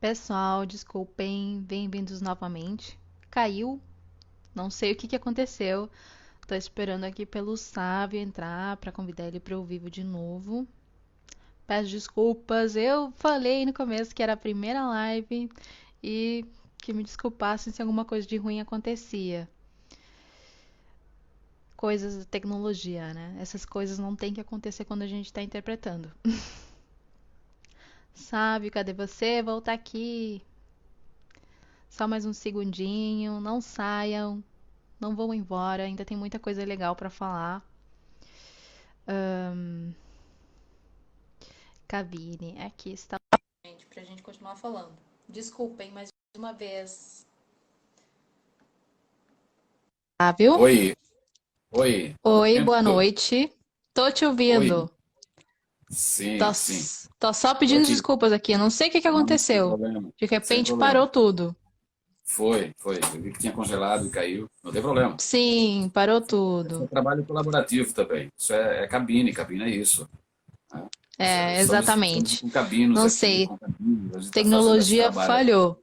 Pessoal, desculpem, bem-vindos novamente. Caiu, não sei o que aconteceu. Tô esperando aqui pelo Sávio entrar para convidar ele para o vivo de novo. Peço desculpas, eu falei no começo que era a primeira live e que me desculpassem se alguma coisa de ruim acontecia. Coisas da tecnologia, né? Essas coisas não tem que acontecer quando a gente está interpretando. Sávio, cadê você? Volta aqui. Só mais um segundinho, não saiam. Não vão embora, ainda tem muita coisa legal para falar. Ahn, Cabine, aqui está. Gente, pra gente continuar falando. Desculpem mais uma vez. Ah, viu? Oi, oi, quanto Oi, boa tempo? noite. Tô te Oi, ouvindo. Tô, sim, sim, tô só tô pedindo aqui. desculpas aqui. Não sei o que Não, sem aconteceu. problema, De sem repente problema. parou tudo. Foi. Eu vi que tinha congelado e caiu, não tem problema. Sim, parou Esse é tudo. trabalho colaborativo também. Isso é cabine, cabine é isso, né? É, Estamos exatamente. com cabinos Não aqui, sei. com cabinos, a gente está fazendo esse Tecnologia trabalho aqui. falhou.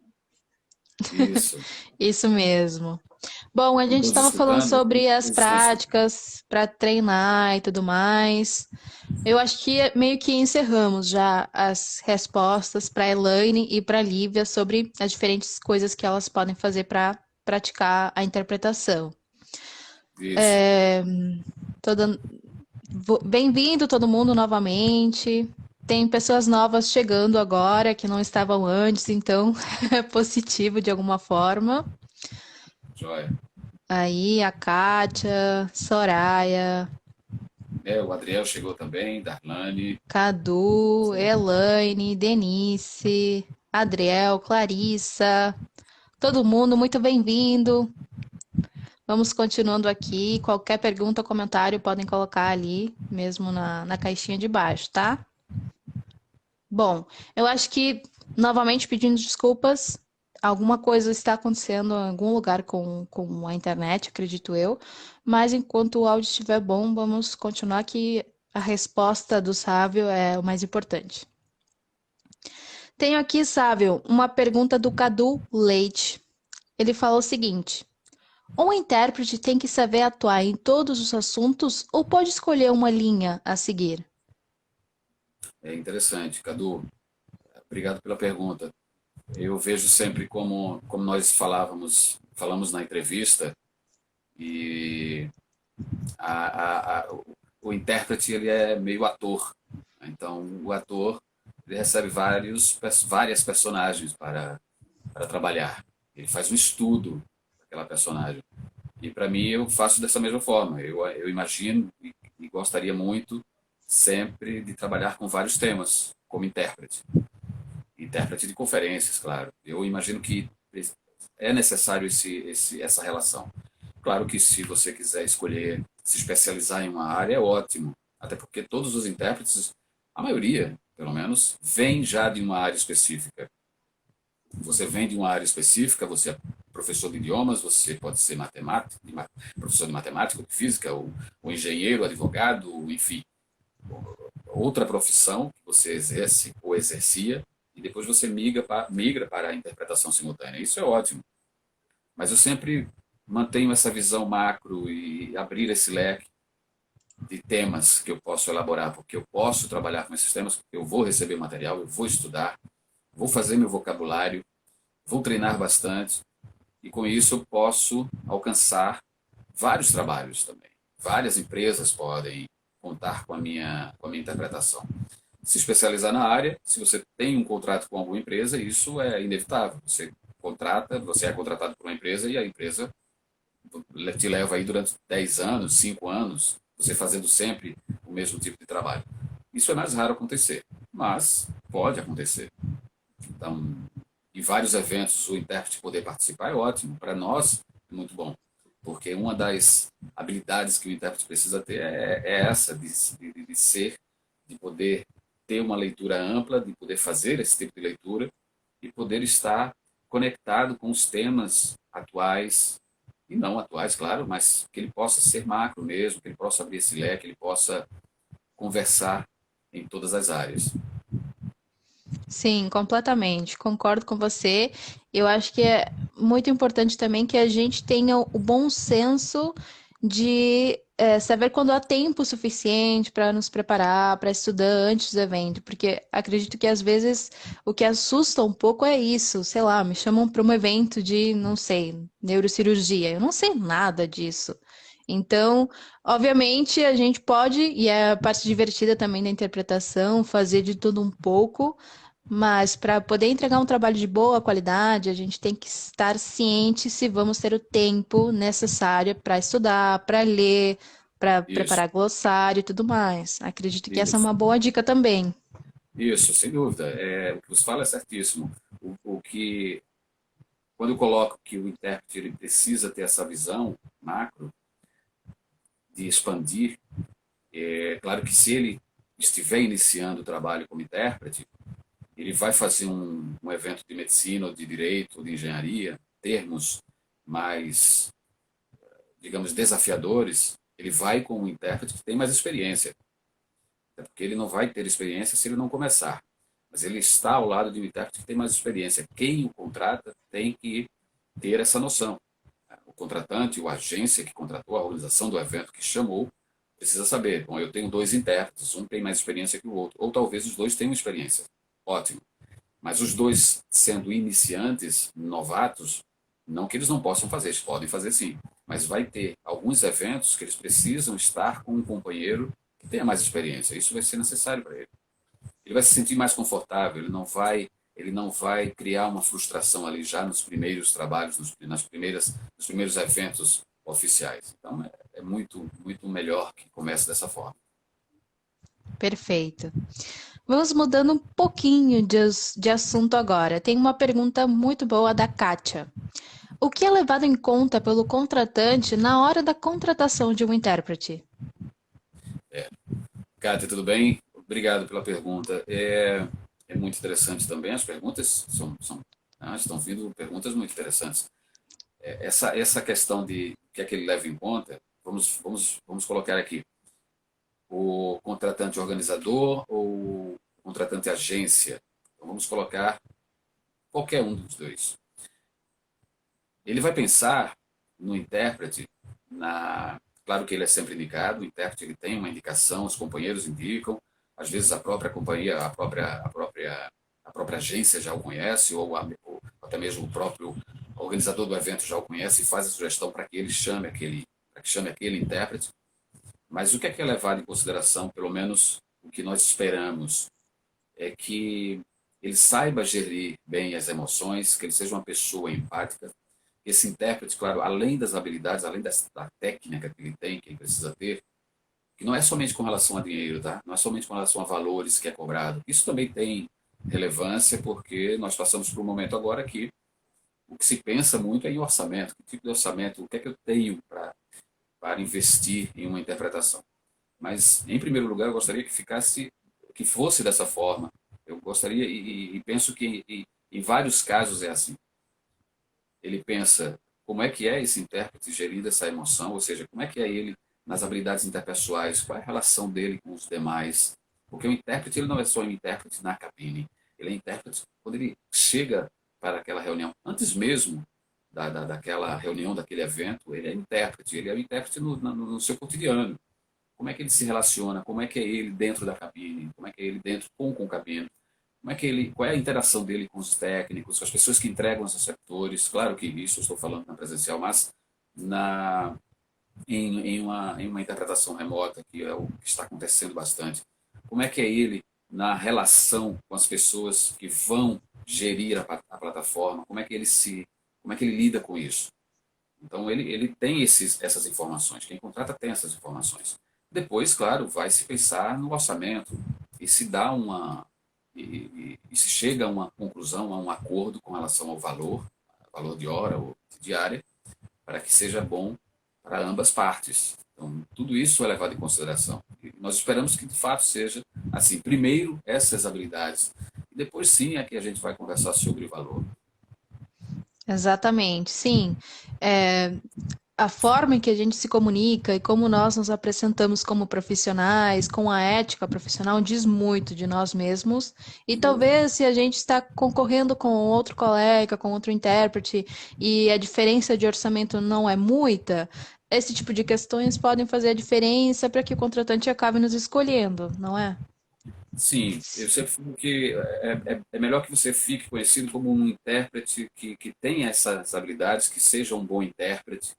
Isso. Isso mesmo. Bom, a Estão gente todos estava falando escutando aqui? sobre as Eles estão escutando. práticas para treinar e tudo mais. Eu acho que meio que encerramos já as respostas para a Elaine e para a Lívia sobre as diferentes coisas que elas podem fazer para praticar a interpretação. Isso. Toda- Bem-vindo todo mundo novamente. Tem pessoas novas chegando agora que não estavam antes, então é positivo de alguma forma. Joia. Aí a Kátia, Soraya, É, o Adriel chegou também, Darlane. Cadu, Elaine, Denise, Adriel, Clarissa, todo mundo muito bem-vindo. Vamos continuando aqui. Qualquer pergunta ou comentário podem colocar ali, mesmo na caixinha de baixo, tá? Bom, eu acho que, novamente pedindo desculpas, alguma coisa está acontecendo em algum lugar com a internet, acredito eu. Mas enquanto o áudio estiver bom, vamos continuar que a resposta do Sávio é o mais importante. Tenho aqui, Sávio, uma pergunta do Cadu Leite. Ele fala o seguinte: um intérprete tem que saber atuar em todos os assuntos ou pode escolher uma linha a seguir? É interessante, Cadu. Obrigado pela pergunta. Eu vejo sempre como nós falamos na entrevista, e o intérprete ele é meio ator. Então, o ator ele recebe várias personagens para trabalhar. Ele faz um estudo daquela personagem. E para mim, eu faço dessa mesma forma. Eu imagino e gostaria muito sempre de trabalhar com vários temas como intérprete. Intérprete de conferências, claro. Eu imagino que é necessário essa relação. Claro que se você quiser escolher se especializar em uma área, é ótimo. Até porque todos os intérpretes, a maioria, pelo menos, vem já de uma área específica. Você vem de uma área específica, você é professor de idiomas, você pode ser matemático, professor de matemática, de física, ou engenheiro, advogado, enfim, outra profissão que você exerce ou exercia, e depois você migra para a interpretação simultânea. Isso é ótimo. Mas eu sempre mantenho essa visão macro e abrir esse leque de temas que eu posso elaborar, porque eu posso trabalhar com esses temas, eu vou receber material, eu vou estudar, vou fazer meu vocabulário, vou treinar bastante, e com isso eu posso alcançar vários trabalhos também. Várias empresas podem contar com a minha interpretação. Se especializar na área, se você tem um contrato com alguma empresa, isso é inevitável. Você é contratado por uma empresa e a empresa te leva aí durante 10 anos, 5 anos, você fazendo sempre o mesmo tipo de trabalho. Isso é mais raro acontecer, mas pode acontecer. Então, em vários eventos, o intérprete poder participar é ótimo. Para nós, é muito bom. Porque uma das habilidades que o intérprete precisa ter é essa, de ser, de poder ter uma leitura ampla, de poder fazer esse tipo de leitura e poder estar conectado com os temas atuais, e não atuais, claro, mas que ele possa ser macro mesmo, que ele possa abrir esse leque, que ele possa conversar em todas as áreas. Sim, completamente. Concordo com você. Eu acho que é muito importante também que a gente tenha o bom senso de saber quando há tempo suficiente para nos preparar, para estudar antes do evento, porque acredito que às vezes o que assusta um pouco é isso. Sei lá, me chamam para um evento de, não sei, neurocirurgia. Eu não sei nada disso. Então, obviamente, a gente pode, e é a parte divertida também da interpretação, fazer de tudo um pouco. Mas para poder entregar um trabalho de boa qualidade, a gente tem que estar ciente se vamos ter o tempo necessário para estudar, para ler, para Isso, preparar glossário e tudo mais. Acredito que essa é isso. uma boa dica também. Isso, sem dúvida. O que você fala é certíssimo. O que, quando eu coloco que o intérprete ele precisa ter essa visão macro de expandir, é claro que se ele estiver iniciando o trabalho como intérprete, ele vai fazer um evento de medicina, ou de direito, ou de engenharia, termos mais, digamos, desafiadores, ele vai com um intérprete que tem mais experiência. Até porque ele não vai ter experiência se ele não começar. Mas ele está ao lado de um intérprete que tem mais experiência. Quem o contrata tem que ter essa noção. O contratante, ou a agência que contratou, a organização do evento que chamou, precisa saber. Bom, eu tenho dois intérpretes, um tem mais experiência que o outro. Ou talvez os dois tenham experiência. Ótimo. Mas os dois sendo iniciantes, novatos, não que eles não possam fazer, eles podem fazer sim. Mas vai ter alguns eventos que eles precisam estar com um companheiro que tenha mais experiência. Isso vai ser necessário para ele. Ele vai se sentir mais confortável, ele não vai criar uma frustração ali já nos primeiros trabalhos, nos primeiros eventos oficiais. Então é muito, muito melhor que comece dessa forma. Perfeito. Vamos mudando um pouquinho de assunto agora. Tem uma pergunta muito boa da Kátia. O que é levado em conta pelo contratante na hora da contratação de um intérprete? Kátia, tudo bem? Obrigado pela pergunta. É muito interessante também. As perguntas estão vindo perguntas muito interessantes. Essa questão de o que é que ele leva em conta, vamos colocar aqui o contratante organizador ou o contratante agência. Então, vamos colocar qualquer um dos dois. Ele vai pensar no intérprete, claro que ele é sempre indicado, o intérprete ele tem uma indicação, os companheiros indicam, às vezes a própria companhia, a própria agência já o conhece, ou até mesmo o próprio organizador do evento já o conhece e faz a sugestão para que chame aquele intérprete. Mas o que é levado em consideração, pelo menos o que nós esperamos, é que ele saiba gerir bem as emoções, que ele seja uma pessoa empática. Esse intérprete, claro, além das habilidades, além da técnica que ele tem, que ele precisa ter, que não é somente com relação a dinheiro, tá? Não é somente com relação a valores que é cobrado. Isso também tem relevância, porque nós passamos por um momento agora que o que se pensa muito é em orçamento. Que tipo de orçamento? O que é que eu tenho para investir em uma interpretação? Mas, em primeiro lugar, eu gostaria que fosse dessa forma. Eu gostaria, e penso que em vários casos é assim. Ele pensa como é que é esse intérprete gerindo essa emoção, ou seja, como é que é ele nas habilidades interpessoais, qual é a relação dele com os demais. Porque o intérprete ele não é só um intérprete na cabine, ele é intérprete quando ele chega para aquela reunião. Antes mesmo daquela reunião, daquele evento, ele é o intérprete no seu cotidiano. Como é que ele se relaciona, como é que é ele dentro da cabine, como é que é ele dentro com a cabine, qual é a interação dele com os técnicos, com as pessoas que entregam os receptores. Claro que isso eu estou falando na presencial, mas na, em uma interpretação remota, que é o que está acontecendo bastante. Como é que é ele na relação com as pessoas que vão gerir a plataforma, como é que ele lida com isso. Então, ele tem essas informações. Quem contrata tem essas informações. Depois, claro, vai se pensar no orçamento e se dá e se chega a uma conclusão, a um acordo com relação ao valor de hora ou de diária, para que seja bom para ambas partes. Então, tudo isso é levado em consideração. E nós esperamos que, de fato, seja assim. Primeiro, essas habilidades. E depois, sim, é que a gente vai conversar sobre o valor. Exatamente, sim. É, a forma em que a gente se comunica e como nós nos apresentamos como profissionais, com a ética profissional, diz muito de nós mesmos. E sem dúvida. talvez se a gente está concorrendo com outro colega, com outro intérprete, e a diferença de orçamento não é muita, esse tipo de questões podem fazer a diferença para que o contratante acabe nos escolhendo, não é? Sim, eu sempre falo que é melhor que você fique conhecido como um intérprete que tenha essas habilidades, que seja um bom intérprete,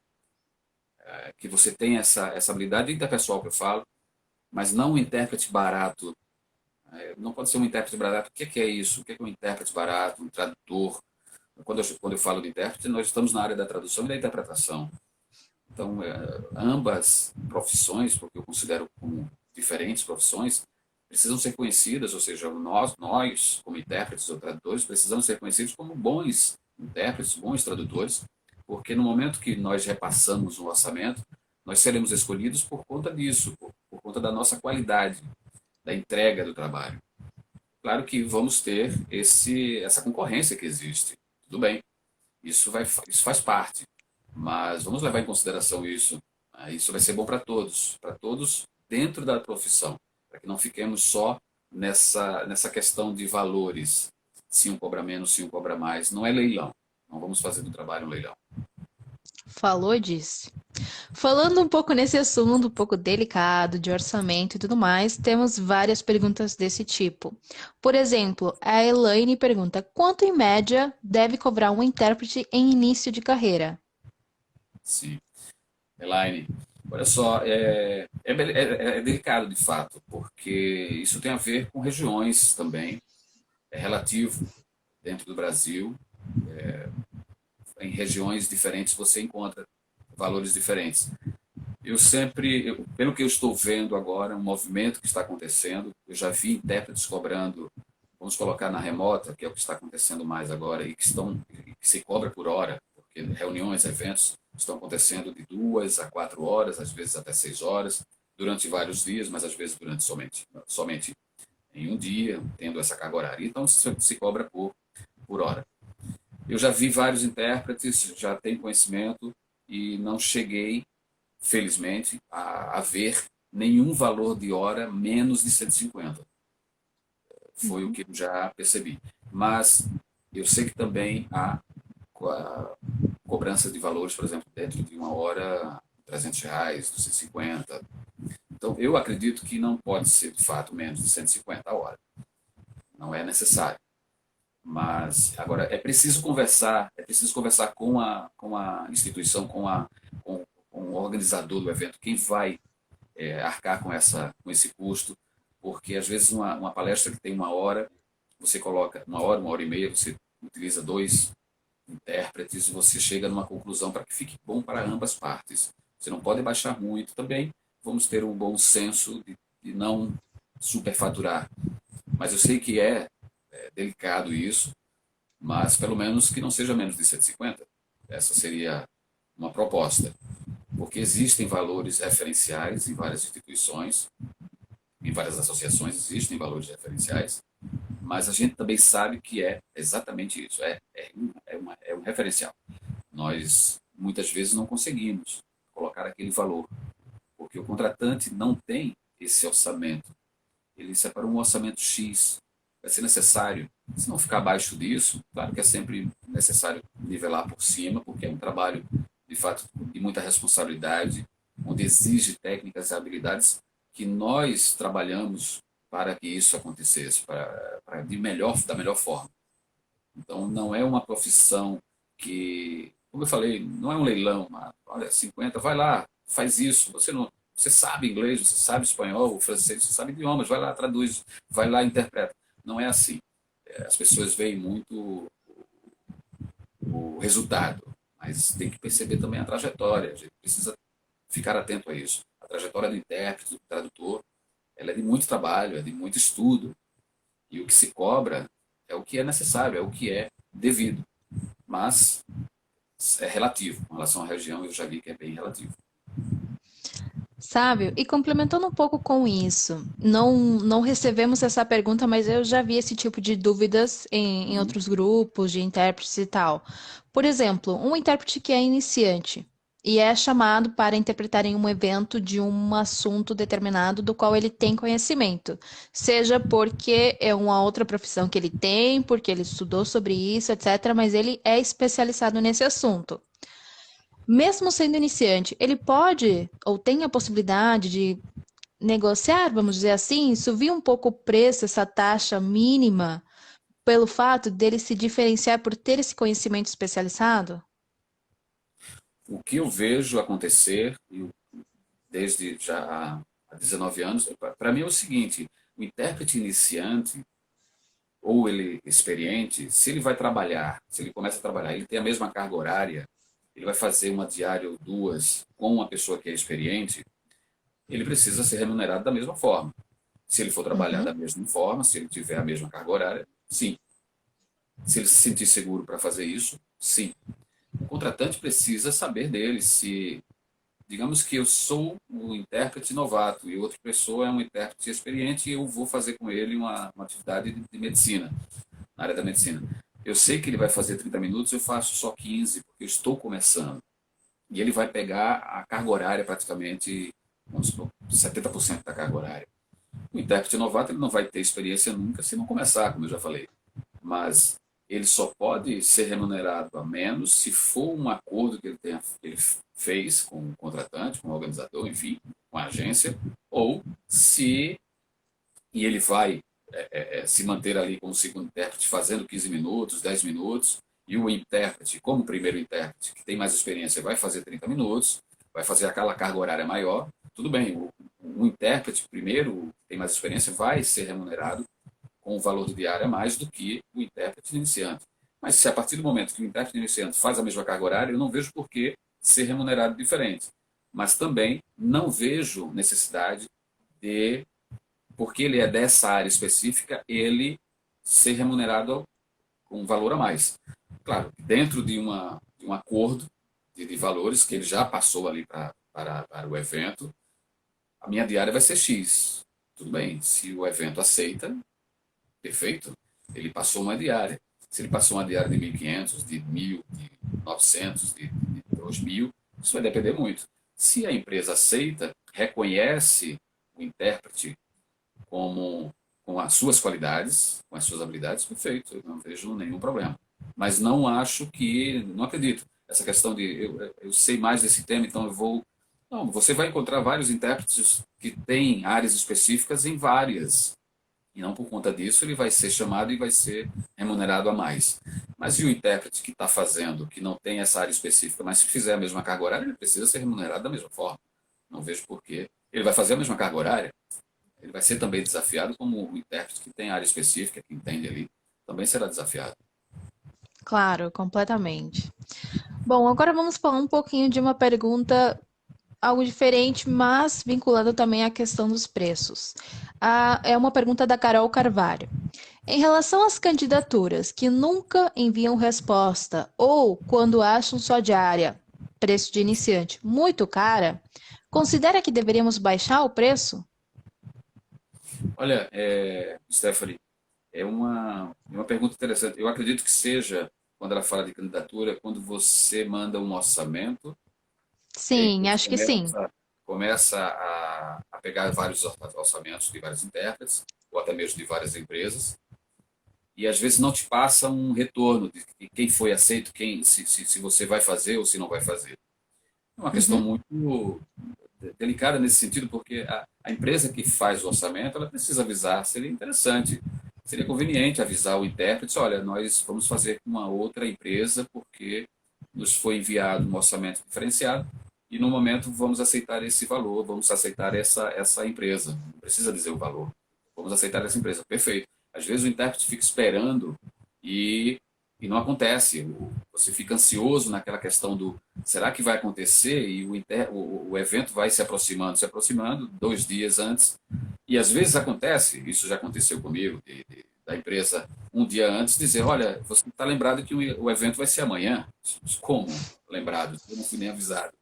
que você tenha essa habilidade interpessoal que eu falo, mas não um intérprete barato. Não pode ser um intérprete barato. O que é isso? O que é um intérprete barato, um tradutor? Quando eu falo de intérprete, nós estamos na área da tradução e da interpretação. Então, ambas profissões, porque eu considero como diferentes profissões, precisam ser conhecidas, ou seja, nós como intérpretes ou tradutores, precisamos ser conhecidos como bons intérpretes, bons tradutores, porque no momento que nós repassamos um orçamento, nós seremos escolhidos por conta disso, por conta da nossa qualidade, da entrega do trabalho. Claro que vamos ter essa concorrência que existe, tudo bem, isso faz parte, mas vamos levar em consideração isso. Isso vai ser bom para todos dentro da profissão, para que não fiquemos só nessa questão de valores. Se um cobra menos, se um cobra mais. Não é leilão. Não vamos fazer do trabalho um leilão. Falou e disse. Falando um pouco nesse assunto, um pouco delicado, de orçamento e tudo mais, temos várias perguntas desse tipo. Por exemplo, a Elaine pergunta: quanto em média deve cobrar um intérprete em início de carreira? Sim. Elaine, olha só, é delicado de fato, porque isso tem a ver com regiões também. É relativo dentro do Brasil. Em regiões diferentes você encontra valores diferentes. Pelo que eu estou vendo agora, um movimento que está acontecendo, eu já vi intérpretes cobrando, vamos colocar na remota, que é o que está acontecendo mais agora, e que se cobra por hora, porque reuniões, eventos estão acontecendo de 2 a 4 horas, às vezes até 6 horas, durante vários dias, mas às vezes durante somente em um dia, tendo essa carga horária. Então se cobra por hora. Eu já vi vários intérpretes, já tenho conhecimento e não cheguei, felizmente, a ver nenhum valor de hora menos de 150. Foi o Uhum. que eu já percebi. Mas eu sei que também há a cobrança de valores, por exemplo, dentro de uma hora, R$ 300, 250. Então, eu acredito que não pode ser, de fato, menos de 150 a hora. Não é necessário. Mas agora é preciso conversar com a instituição, com o organizador do evento, quem vai arcar com esse custo, porque às vezes uma palestra que tem uma hora, você coloca uma hora e meia, você utiliza dois intérpretes e você chega numa conclusão para que fique bom para ambas partes. Você não pode baixar muito também, vamos ter um bom senso de não superfaturar. Mas eu sei que é delicado isso, mas pelo menos que não seja menos de 150. Essa seria uma proposta, porque existem valores referenciais em várias instituições, em várias associações existem valores referenciais, mas a gente também sabe que é exatamente isso, é um referencial. Nós muitas vezes não conseguimos colocar aquele valor, porque o contratante não tem esse orçamento. Ele separou um orçamento X, vai ser necessário, se não ficar abaixo disso, claro que é sempre necessário nivelar por cima, porque é um trabalho, de fato, de muita responsabilidade, onde exige técnicas e habilidades que nós trabalhamos para que isso acontecesse, da melhor forma. Então, não é uma profissão que, como eu falei, não é um leilão, mas, olha, 50, vai lá, faz isso, você sabe inglês, você sabe espanhol, francês, você sabe idiomas, vai lá, traduz, vai lá, interpreta. Não é assim. As pessoas veem muito o resultado, mas tem que perceber também a trajetória. A gente precisa ficar atento a isso. A trajetória do intérprete, do tradutor, ela é de muito trabalho, é de muito estudo. E o que se cobra é o que é necessário, é o que é devido. Mas é relativo. Com relação à região, eu já vi que é bem relativo. Sabe? E complementando um pouco com isso, não recebemos essa pergunta, mas eu já vi esse tipo de dúvidas em Uhum. outros grupos de intérpretes e tal. Por exemplo, um intérprete que é iniciante e é chamado para interpretar em um evento de um assunto determinado do qual ele tem conhecimento, seja porque é uma outra profissão que ele tem, porque ele estudou sobre isso, etc., mas ele é especializado nesse assunto. Mesmo sendo iniciante, ele pode ou tem a possibilidade de negociar, vamos dizer assim, subir um pouco o preço, essa taxa mínima, pelo fato dele se diferenciar por ter esse conhecimento especializado? O que eu vejo acontecer, desde já há 19 anos, para mim é o seguinte: o intérprete iniciante ou ele experiente, se ele vai trabalhar, se ele começa a trabalhar, ele tem a mesma carga horária, ele vai fazer uma diária ou duas com uma pessoa que é experiente, ele precisa ser remunerado da mesma forma. Se ele for trabalhar Uhum. da mesma forma, se ele tiver a mesma carga horária, sim. Se ele se sentir seguro para fazer isso, sim. O contratante precisa saber dele. Se, digamos que eu sou o intérprete novato e outra pessoa é um intérprete experiente e eu vou fazer com ele uma atividade de medicina, na área da medicina. Eu sei que ele vai fazer 30 minutos, eu faço só 15, porque eu estou começando. E ele vai pegar a carga horária praticamente, vamos supor, 70% da carga horária. O intérprete novato ele não vai ter experiência nunca se não começar, como eu já falei. Mas ele só pode ser remunerado a menos se for um acordo que ele fez com o contratante, com o organizador, enfim, com a agência, ou se e ele vai se manter ali como segundo intérprete, fazendo 15 minutos, 10 minutos, e o intérprete, como primeiro intérprete, que tem mais experiência, vai fazer 30 minutos, vai fazer aquela carga horária maior, tudo bem, o intérprete primeiro, que tem mais experiência, vai ser remunerado com um valor de diária a mais do que o intérprete iniciante. Mas se a partir do momento que o intérprete iniciante faz a mesma carga horária, eu não vejo por que ser remunerado diferente. Mas também não vejo necessidade de, porque ele é dessa área específica, ele ser remunerado com um valor a mais. Claro, dentro de um acordo de valores que ele já passou ali para o evento, a minha diária vai ser X. Tudo bem, se o evento aceita, perfeito, ele passou uma diária. Se ele passou uma diária de 1.500, de 1.000, de 900, de 2.000, isso vai depender muito. Se a empresa aceita, reconhece o intérprete como com as suas qualidades, com as suas habilidades, perfeito, eu não vejo nenhum problema. Mas não acho que, não acredito. Essa questão de eu sei mais desse tema, então eu vou. Não, você vai encontrar vários intérpretes que têm áreas específicas em várias. E não por conta disso ele vai ser chamado e vai ser remunerado a mais. Mas e o intérprete que está fazendo, que não tem essa área específica, mas se fizer a mesma carga horária, ele precisa ser remunerado da mesma forma. Não vejo por quê. Ele vai fazer a mesma carga horária, ele vai ser também desafiado como o intérprete que tem área específica, que entende ali, também será desafiado. Claro, completamente. Bom, agora vamos falar um pouquinho de uma pergunta algo diferente, mas vinculando também à questão dos preços. É uma pergunta da Carol Carvalho. Em relação às candidaturas que nunca enviam resposta ou quando acham sua diária, preço de iniciante, muito cara, considera que deveríamos baixar o preço? Olha, Stephanie, é uma pergunta interessante. Eu acredito que seja, quando ela fala de candidatura, quando você manda um orçamento. E aí Sim, você acho que sim. começa a pegar vários orçamentos de vários intérpretes, ou até mesmo de várias empresas, e às vezes não te passa um retorno de quem foi aceito, se você vai fazer ou se não vai fazer. É uma questão Uhum, muito delicada nesse sentido, porque a empresa que faz o orçamento, ela precisa avisar, seria interessante, seria conveniente avisar o intérprete, olha, nós vamos fazer com uma outra empresa, porque nos foi enviado um orçamento diferenciado, e no momento vamos aceitar esse valor, vamos aceitar essa empresa. Não precisa dizer o valor. Vamos aceitar essa empresa. Perfeito. Às vezes o intérprete fica esperando e, e não acontece. Você fica ansioso naquela questão do será que vai acontecer? E o evento vai se aproximando 2 dias antes. E às vezes acontece, isso já aconteceu comigo, da empresa um dia antes dizer, olha, você está lembrado que o evento vai ser amanhã? Como lembrado? Eu não fui nem avisado.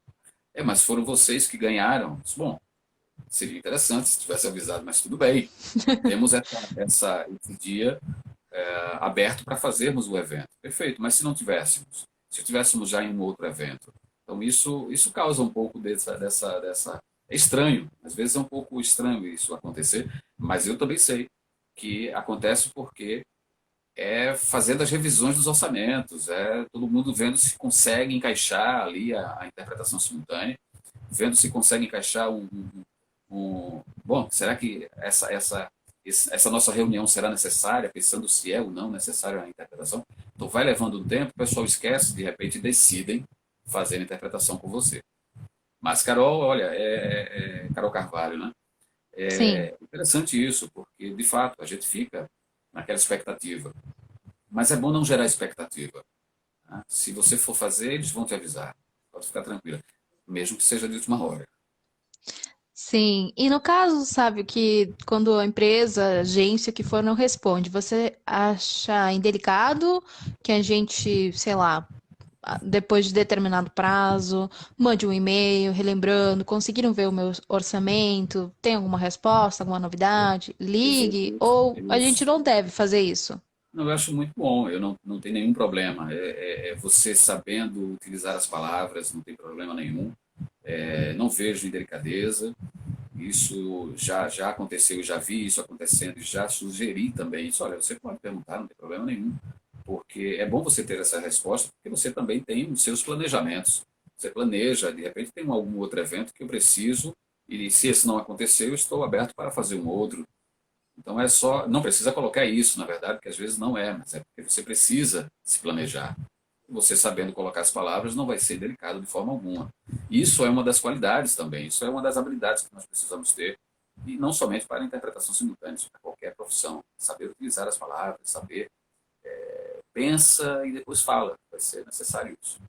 Mas foram vocês que ganharam. Bom, seria interessante se tivesse avisado, mas tudo bem. Temos esse dia aberto para fazermos o evento. Perfeito, mas se não tivéssemos, se tivéssemos já em um outro evento, Então, isso causa um pouco dessa. É estranho, às vezes é um pouco estranho isso acontecer, mas eu também sei que acontece porque é fazendo as revisões dos orçamentos, é todo mundo vendo se consegue encaixar ali a interpretação simultânea, vendo se consegue encaixar bom, será que essa nossa reunião será necessária, pensando se é ou não necessária a interpretação? Então vai levando um tempo, o pessoal esquece, de repente decidem fazer a interpretação com você. Mas Carol, olha, Carol Carvalho, né? Sim. É interessante isso, porque de fato a gente fica naquela expectativa. Mas é bom não gerar expectativa. Né? Se você for fazer, eles vão te avisar. Pode ficar tranquila, mesmo que seja de última hora. Sim, e no caso, sabe, que quando a empresa, a agência que for não responde, você acha indelicado que a gente, sei lá, depois de determinado prazo, mande um e-mail relembrando, conseguiram ver o meu orçamento, tem alguma resposta, alguma novidade? Ligue, ou a gente Isso. não deve fazer isso? Não, eu acho muito bom, eu não tenho nenhum problema. É você sabendo utilizar as palavras, não tem problema nenhum. Não vejo indelicadeza. Isso já aconteceu, já vi isso acontecendo, já sugeri também isso. Olha, você pode perguntar, não tem problema nenhum, porque é bom você ter essa resposta, porque você também tem os seus planejamentos. Você planeja, de repente tem algum outro evento que eu preciso, e se esse não acontecer, eu estou aberto para fazer um outro. Então é só, não precisa colocar isso, na verdade, porque às vezes não é, mas é porque você precisa se planejar. Você sabendo colocar as palavras não vai ser delicado de forma alguma. Isso é uma das qualidades também, isso é uma das habilidades que nós precisamos ter, e não somente para a interpretação simultânea, isso para qualquer profissão. Saber utilizar as palavras, saber, pensa e depois fala, vai ser necessário isso.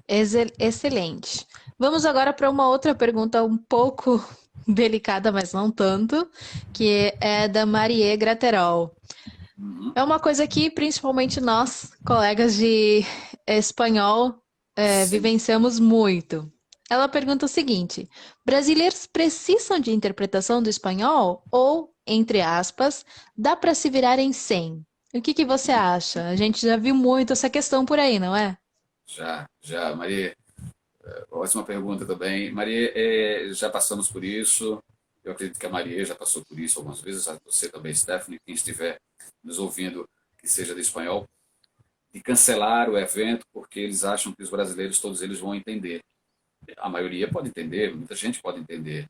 Excelente. Vamos agora para uma outra pergunta um pouco delicada, mas não tanto, que é da Marie Graterol. Uhum. É uma coisa que principalmente nós, colegas de espanhol, Sim. vivenciamos muito. Ela pergunta o seguinte: brasileiros precisam de interpretação do espanhol ou, entre aspas, dá para se virarem sem? O que você acha? A gente já viu muito essa questão por aí, não é? Já, Maria, ótima pergunta também. Maria, já passamos por isso. Eu acredito que a Maria já passou por isso algumas vezes. Você também, Stephanie, quem estiver nos ouvindo que seja de espanhol, de cancelar o evento porque eles acham que os brasileiros, todos eles vão entender. A maioria pode entender, muita gente pode entender.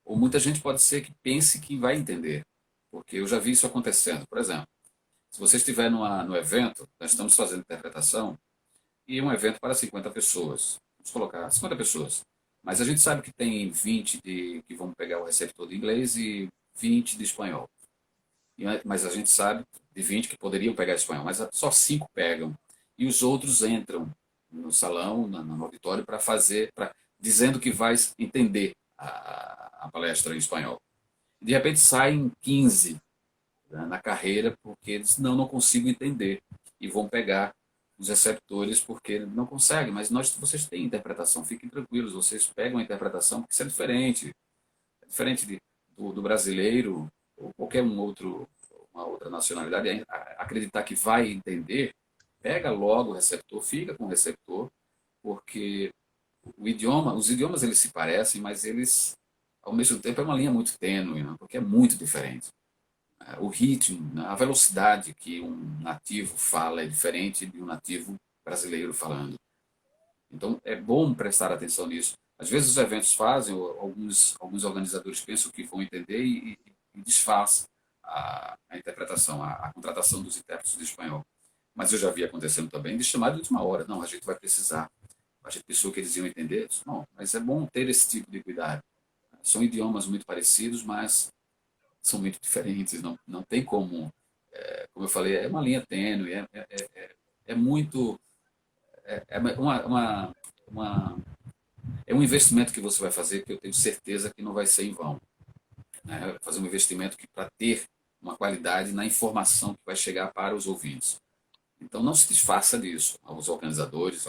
Ou muita gente pode ser que pense que vai entender. Porque eu já vi isso acontecendo. Por exemplo, se você estiver no evento, nós estamos fazendo interpretação, e um evento para 50 pessoas. Vamos colocar 50 pessoas. Mas a gente sabe que tem 20 que vão pegar o receptor de inglês e 20 de espanhol. Mas a gente sabe de 20 que poderiam pegar espanhol, mas só 5 pegam. E os outros entram no salão, no auditório, para fazer, dizendo que vai entender a palestra em espanhol. De repente saem 15, né, na carreira porque eles não consigo entender e vão pegar os receptores porque não conseguem, mas vocês têm interpretação, fiquem tranquilos, vocês pegam a interpretação porque isso é diferente do brasileiro ou qualquer uma outra nacionalidade, acreditar que vai entender, pega logo o receptor, fica com o receptor, porque os idiomas eles se parecem, mas eles ao mesmo tempo é uma linha muito tênue, né? Porque é muito diferente. O ritmo, né, a velocidade que um nativo fala é diferente de um nativo brasileiro falando. Então, é bom prestar atenção nisso. Às vezes os eventos fazem, ou alguns organizadores pensam que vão entender e desfaz a interpretação, a contratação dos intérpretes de espanhol. Mas eu já vi acontecendo também de chamar de última hora. Não, a gente vai precisar. A gente pensou que eles iam entender. Não, mas é bom ter esse tipo de cuidado. São idiomas muito parecidos, mas são muito diferentes. Não tem como, como eu falei, é uma linha tênue, é muito, é uma, é um investimento que você vai fazer que eu tenho certeza que não vai ser em vão. Né? Fazer um investimento que para ter uma qualidade na informação que vai chegar para os ouvintes. Então não se disfarça disso aos organizadores,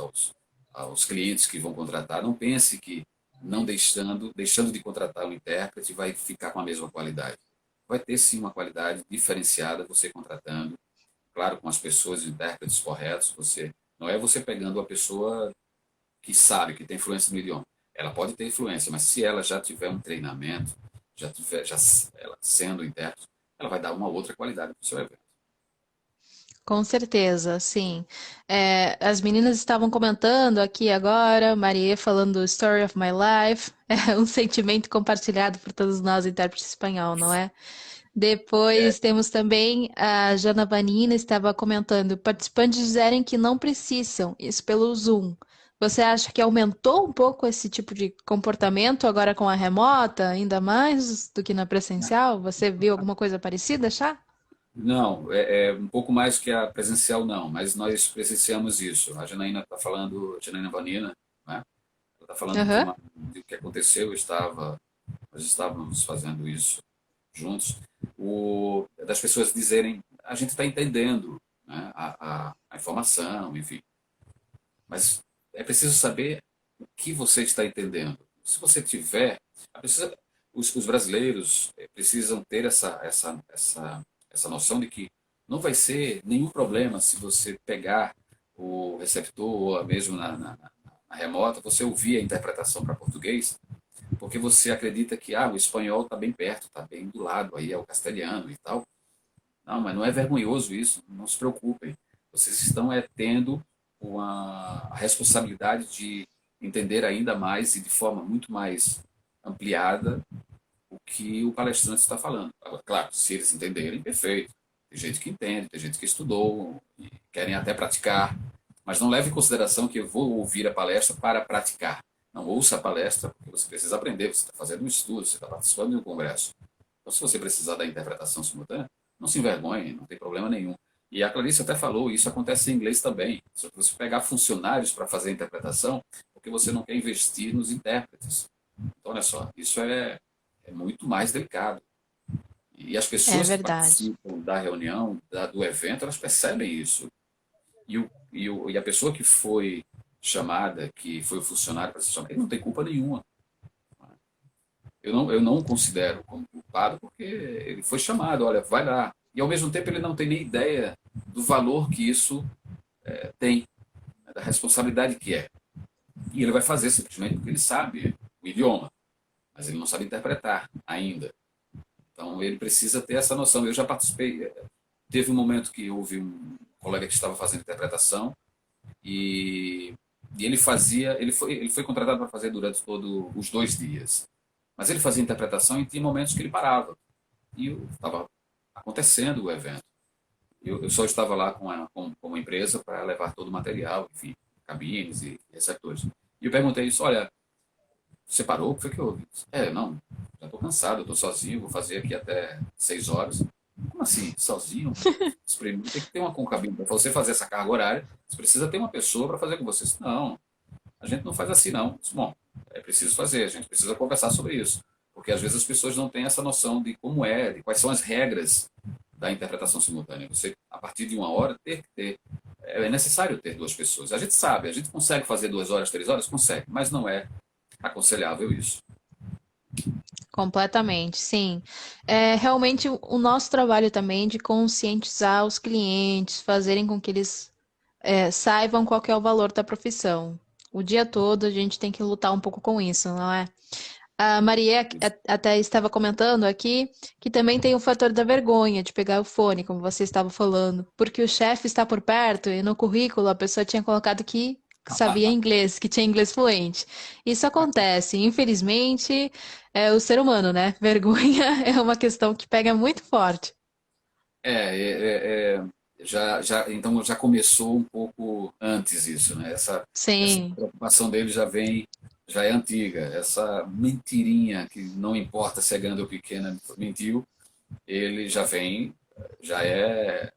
aos clientes que vão contratar. Não pense que não deixando de contratar um intérprete vai ficar com a mesma qualidade. Vai ter sim uma qualidade diferenciada você contratando, claro, com as pessoas, os intérpretes corretos. Você não é você pegando a pessoa que sabe, que tem influência no idioma. Ela pode ter influência, mas se ela já tiver um treinamento, já ela sendo intérprete, ela vai dar uma outra qualidade para o seu evento. Com certeza, sim. As meninas estavam comentando aqui agora, Maria falando do Story of My Life, é um sentimento compartilhado por todos nós, intérpretes de espanhol, não é? É, Depois temos também a Jana Vanina estava comentando, participantes dizerem que não precisam, isso pelo Zoom. Você acha que aumentou um pouco esse tipo de comportamento agora com a remota, ainda mais do que na presencial? Você viu alguma coisa parecida, já? não, é um pouco mais que a presencial, não, mas nós presenciamos isso. A Janaína está falando, a Janaína Vanina, né? Ela está falando Aham. de o que aconteceu, nós estávamos fazendo isso juntos, das pessoas dizerem, a gente está entendendo, né, a informação, enfim, mas é preciso saber o que você está entendendo. Se você tiver, precisa, os brasileiros precisam ter essa noção de que não vai ser nenhum problema se você pegar o receptor ou mesmo na remota, você ouvir a interpretação para português, porque você acredita que o espanhol está bem perto, está bem do lado, aí é o castelhano e tal. Não, mas não é vergonhoso isso, não se preocupem. Vocês estão tendo a responsabilidade de entender ainda mais e de forma muito mais ampliada o que o palestrante está falando. Agora, claro, se eles entenderem, perfeito. Tem gente que entende, tem gente que estudou e querem até praticar, mas não leve em consideração que eu vou ouvir a palestra para praticar. Não ouça a palestra porque você precisa aprender, você está fazendo um estudo, você está participando de um congresso. Então, se você precisar da interpretação simultânea, não se envergonhe, não tem problema nenhum. E a Clarice até falou, isso acontece em inglês também. Se você pegar funcionários para fazer a interpretação, porque você não quer investir nos intérpretes. Então, olha só, isso é muito mais delicado. E as É pessoas que verdade. participam da reunião, do evento, elas percebem isso. E a pessoa que foi chamada, que foi o funcionário para ser chamado, ele não tem culpa nenhuma. Eu não o considero como culpado porque ele foi chamado, olha, vai lá. E ao mesmo tempo ele não tem nem ideia do valor que isso tem, né, da responsabilidade que é. E ele vai fazer simplesmente porque ele sabe o idioma, mas ele não sabe interpretar ainda. Então ele precisa ter essa noção. Eu já participei, teve um momento que houve um colega que estava fazendo interpretação e, e ele foi contratado para fazer durante todos os 2 dias. Mas ele fazia interpretação e tinha momentos que ele parava. E estava acontecendo o evento. Eu só estava lá com uma empresa para levar todo o material, enfim, cabines e receptores. E eu perguntei isso, olha, você parou? O que foi que houve? Não, já estou cansado, estou sozinho, vou fazer aqui até 6 horas. Como assim, sozinho? Tem que ter uma concabine. Para você fazer essa carga horária, você precisa ter uma pessoa para fazer com você. Não, a gente não faz assim, não. Bom, é preciso fazer, a gente precisa conversar sobre isso. Porque às vezes as pessoas não têm essa noção de como de quais são as regras da interpretação simultânea. Você, a partir de 1 hora, ter que ter. É necessário ter duas pessoas. A gente sabe, a gente consegue fazer 2 horas, 3 horas? Consegue, mas não é aconselhável isso. Completamente, sim. É realmente o nosso trabalho também de conscientizar os clientes, fazerem com que eles saibam qual que é o valor da profissão. O dia todo a gente tem que lutar um pouco com isso, não é? A Maria até estava comentando aqui que também tem o fator da vergonha de pegar o fone, como você estava falando, porque o chefe está por perto e no currículo a pessoa tinha colocado que sabia inglês, que tinha inglês fluente. Isso acontece, infelizmente, é o ser humano, né? Vergonha é uma questão que pega muito forte. É, então já começou um pouco antes isso, né? Essa Sim, preocupação dele já é antiga. Essa mentirinha que não importa se é grande ou pequena, mentiu, ele já é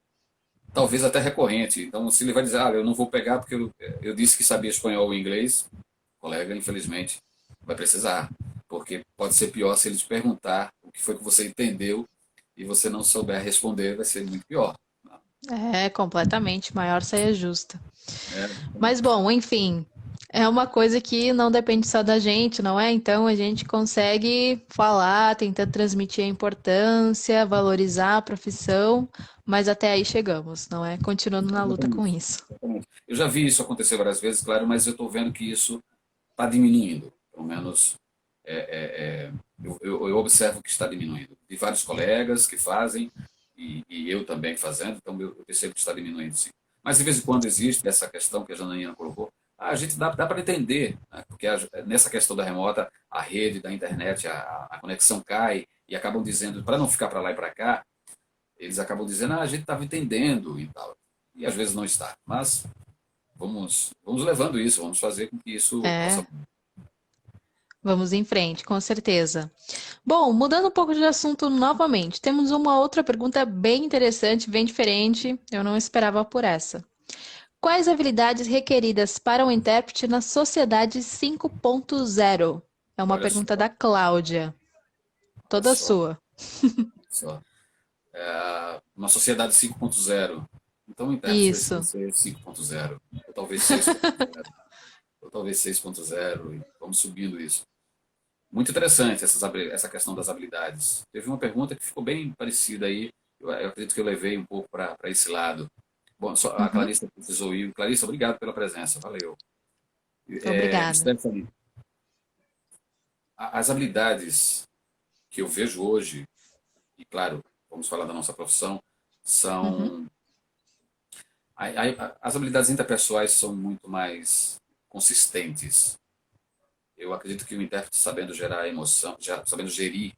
talvez até recorrente. Então, se ele vai dizer, eu não vou pegar porque eu disse que sabia espanhol ou inglês, o colega, infelizmente, vai precisar. Porque pode ser pior se ele te perguntar o que foi que você entendeu e você não souber responder, vai ser muito pior. é completamente maior saia justa. Né? Mas bom, enfim, é uma coisa que não depende só da gente, não é? Então a gente consegue falar, tentar transmitir a importância, valorizar a profissão, mas até aí chegamos, não é? Continuando na luta com isso. exatamente. Eu já vi isso acontecer várias vezes, claro, mas eu estou vendo que isso está diminuindo. Pelo menos eu observo que está diminuindo. De vários colegas que fazem, e eu também fazendo, então eu percebo que está diminuindo, sim. Mas de vez em quando existe essa questão que a Janaína colocou. A gente dá para entender, né? Porque nessa questão da remota, a rede da internet, a conexão cai, e acabam dizendo, para não ficar para lá e para cá, eles acabam dizendo, a gente estava entendendo e tal. E às vezes não está. Mas vamos levando isso, vamos fazer com que isso É, possa. vamos em frente, com certeza. Bom, mudando um pouco de assunto novamente, temos uma outra pergunta bem interessante, bem diferente. Eu não esperava por essa. Quais habilidades requeridas para um intérprete na sociedade 5.0? É uma Olha só, pergunta da Cláudia, olha toda só, sua. só. Uma sociedade 5.0. Então o intérprete precisa Isso. ser 5.0, ou talvez 6.0, ou talvez 6.0, e vamos subindo isso. Muito interessante essa questão das habilidades. Teve uma pergunta que ficou bem parecida aí, eu acredito que eu levei um pouco para esse lado. Bom, a Uhum, Clarissa precisou ir. Clarissa, obrigado pela presença, valeu. obrigada. Stephanie, as habilidades que eu vejo hoje, e claro, vamos falar da nossa profissão, Uhum, são. As habilidades interpessoais são muito mais consistentes. Eu acredito que o intérprete sabendo gerar emoção, sabendo gerir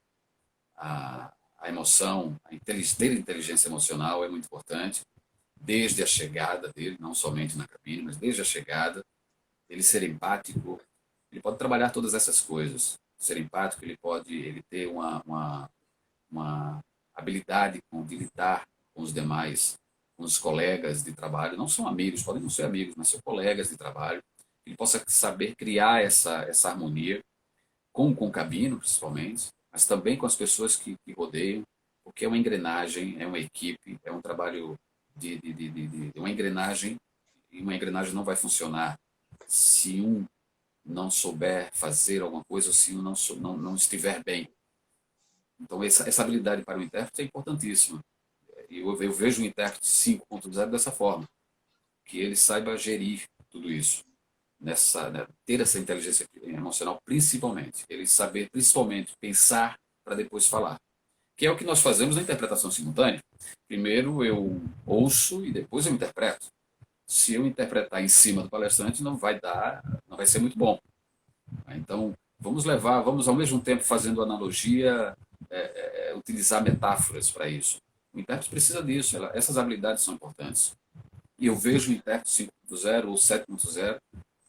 a emoção, ter inteligência emocional é muito importante, desde a chegada dele, não somente na cabine, mas desde a chegada, ele ser empático, ele pode trabalhar todas essas coisas. Ser empático, ele ter uma habilidade de lidar com os demais, com os colegas de trabalho, não são amigos, podem não ser amigos, mas são colegas de trabalho, ele possa saber criar essa harmonia com o concabino, principalmente, mas também com as pessoas que rodeiam, porque é uma engrenagem, é uma equipe, é um trabalho de uma engrenagem, e uma engrenagem não vai funcionar se um não souber fazer alguma coisa ou se um não estiver bem. Então, essa habilidade para o intérprete é importantíssima. E eu vejo o intérprete 5.0 dessa forma, que ele saiba gerir tudo isso, né, ter essa inteligência emocional principalmente, ele saber principalmente pensar para depois falar, que é o que nós fazemos na interpretação simultânea. Primeiro eu ouço e depois eu interpreto. Se eu interpretar em cima do palestrante, não vai ser muito bom. Então, vamos ao mesmo tempo fazendo analogia, utilizar metáforas para isso. O intérprete precisa disso, essas habilidades são importantes. E eu vejo o intérprete 5.0 ou 7.0,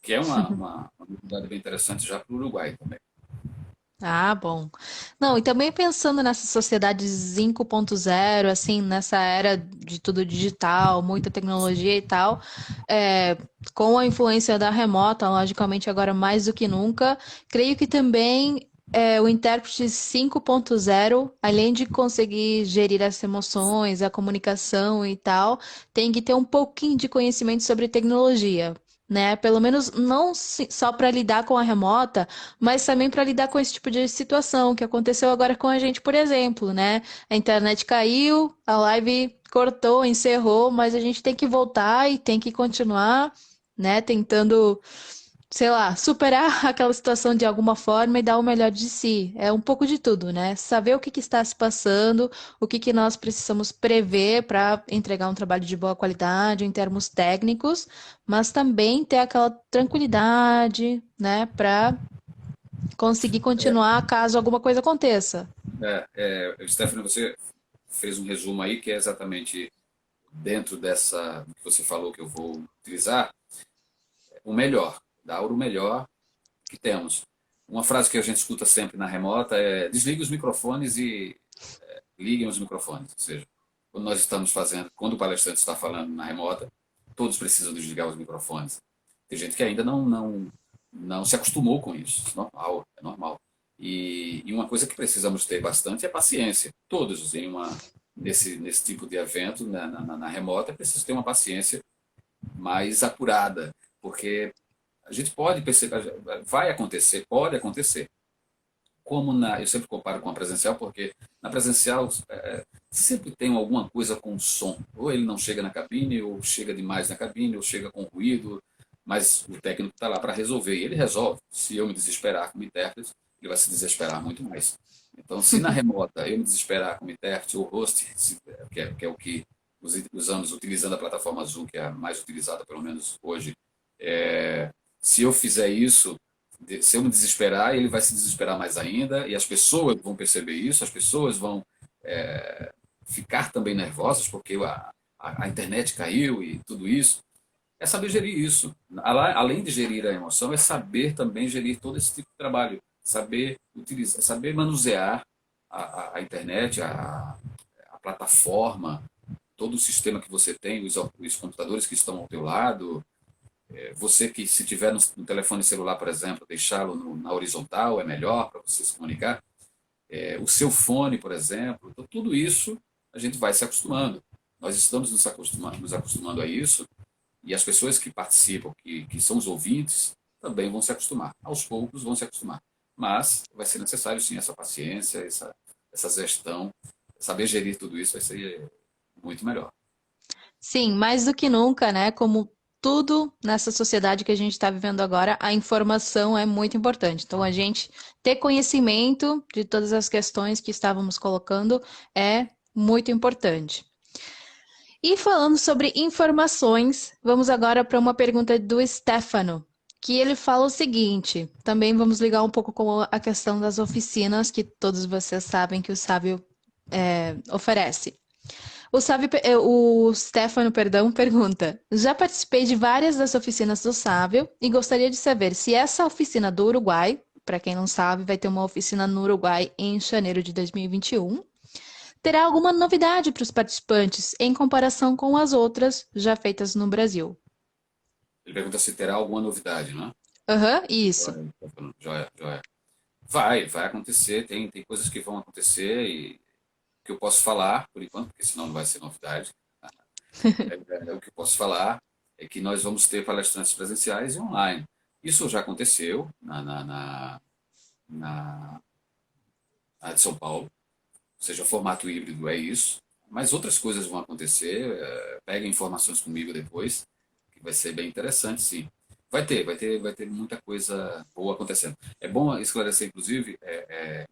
que é uma habilidade bem interessante já para o Uruguai também. Ah, bom. Não, e também pensando nessa sociedade 5.0, assim, nessa era de tudo digital, muita tecnologia e tal, é, com a influência da remota, logicamente agora mais do que nunca, creio que também o intérprete 5.0, além de conseguir gerir as emoções, a comunicação e tal, tem que ter um pouquinho de conhecimento sobre tecnologia. Né? Pelo menos não só para lidar com a remota, mas também para lidar com esse tipo de situação que aconteceu agora com a gente, por exemplo, né? A internet caiu, a live cortou, encerrou, mas a gente tem que voltar e tem que continuar, né? Tentando, sei lá, superar aquela situação de alguma forma e dar o melhor de si. É um pouco de tudo, né? Saber o que que está se passando, o que que nós precisamos prever para entregar um trabalho de boa qualidade em termos técnicos, mas também ter aquela tranquilidade, né, para conseguir continuar caso alguma coisa aconteça. Stephanie, você fez um resumo aí que é exatamente dentro dessa que você falou que eu vou utilizar, o melhor, dar o melhor que temos. Uma frase que a gente escuta sempre na remota é desligue os microfones e liguem os microfones. Ou seja, quando nós estamos fazendo, quando o palestrante está falando na remota, todos precisam desligar os microfones. Tem gente que ainda não se acostumou com isso. É normal, é normal. E uma coisa que precisamos ter bastante é paciência. Todos nesse tipo de evento, na remota, é preciso ter uma paciência mais apurada, porque a gente pode perceber, vai acontecer, pode acontecer. eu sempre comparo com a presencial, porque na presencial sempre tem alguma coisa com o som. Ou ele não chega na cabine, ou chega demais na cabine, ou chega com ruído, mas o técnico está lá para resolver, e ele resolve. Se eu me desesperar como intérprete, ele vai se desesperar muito mais. Então, se na remota eu me desesperar como intérprete ou host, que é o que usamos utilizando a plataforma Zoom, que é a mais utilizada, pelo menos hoje, se eu fizer isso, se eu me desesperar, ele vai se desesperar mais ainda, e as pessoas vão perceber isso, as pessoas vão ficar também nervosas, porque a internet caiu e tudo isso. É saber gerir isso. Além de gerir a emoção, é saber também gerir todo esse tipo de trabalho. Saber utilizar, saber manusear a internet, a plataforma, todo o sistema que você tem, os computadores que estão ao teu lado. Você que, se tiver no telefone celular, por exemplo, deixá-lo na horizontal é melhor para você se comunicar. O seu fone, por exemplo. Então, tudo isso a gente vai se acostumando. Nós estamos nos acostumando a isso, e as pessoas que participam, que são os ouvintes, também vão se acostumar. Aos poucos vão se acostumar. Mas vai ser necessário, sim, essa paciência, essa gestão. Saber gerir tudo isso vai ser muito melhor. Sim, mais do que nunca, né? Como tudo nessa sociedade que a gente está vivendo agora, a informação é muito importante. Então, a gente ter conhecimento de todas as questões que estávamos colocando é muito importante. E falando sobre informações, vamos agora para uma pergunta do Stefano, que ele fala o seguinte: também vamos ligar um pouco com a questão das oficinas que todos vocês sabem que o Sábio oferece. O Stefano, perdão, pergunta: já participei de várias das oficinas do Sábio e gostaria de saber se essa oficina do Uruguai, para quem não sabe, vai ter uma oficina no Uruguai em janeiro de 2021, terá alguma novidade para os participantes em comparação com as outras já feitas no Brasil. Ele pergunta se terá alguma novidade, não é? Aham, isso. Joia, joia, joia. Vai acontecer, tem coisas que vão acontecer e que eu posso falar, por enquanto, porque senão não vai ser novidade. O que eu posso falar é que nós vamos ter palestrantes presenciais e online. Isso já aconteceu na de São Paulo, ou seja, o formato híbrido é isso, mas outras coisas vão acontecer. Peguem informações comigo depois, que vai ser bem interessante, sim. Vai ter muita coisa boa acontecendo. É bom esclarecer, inclusive,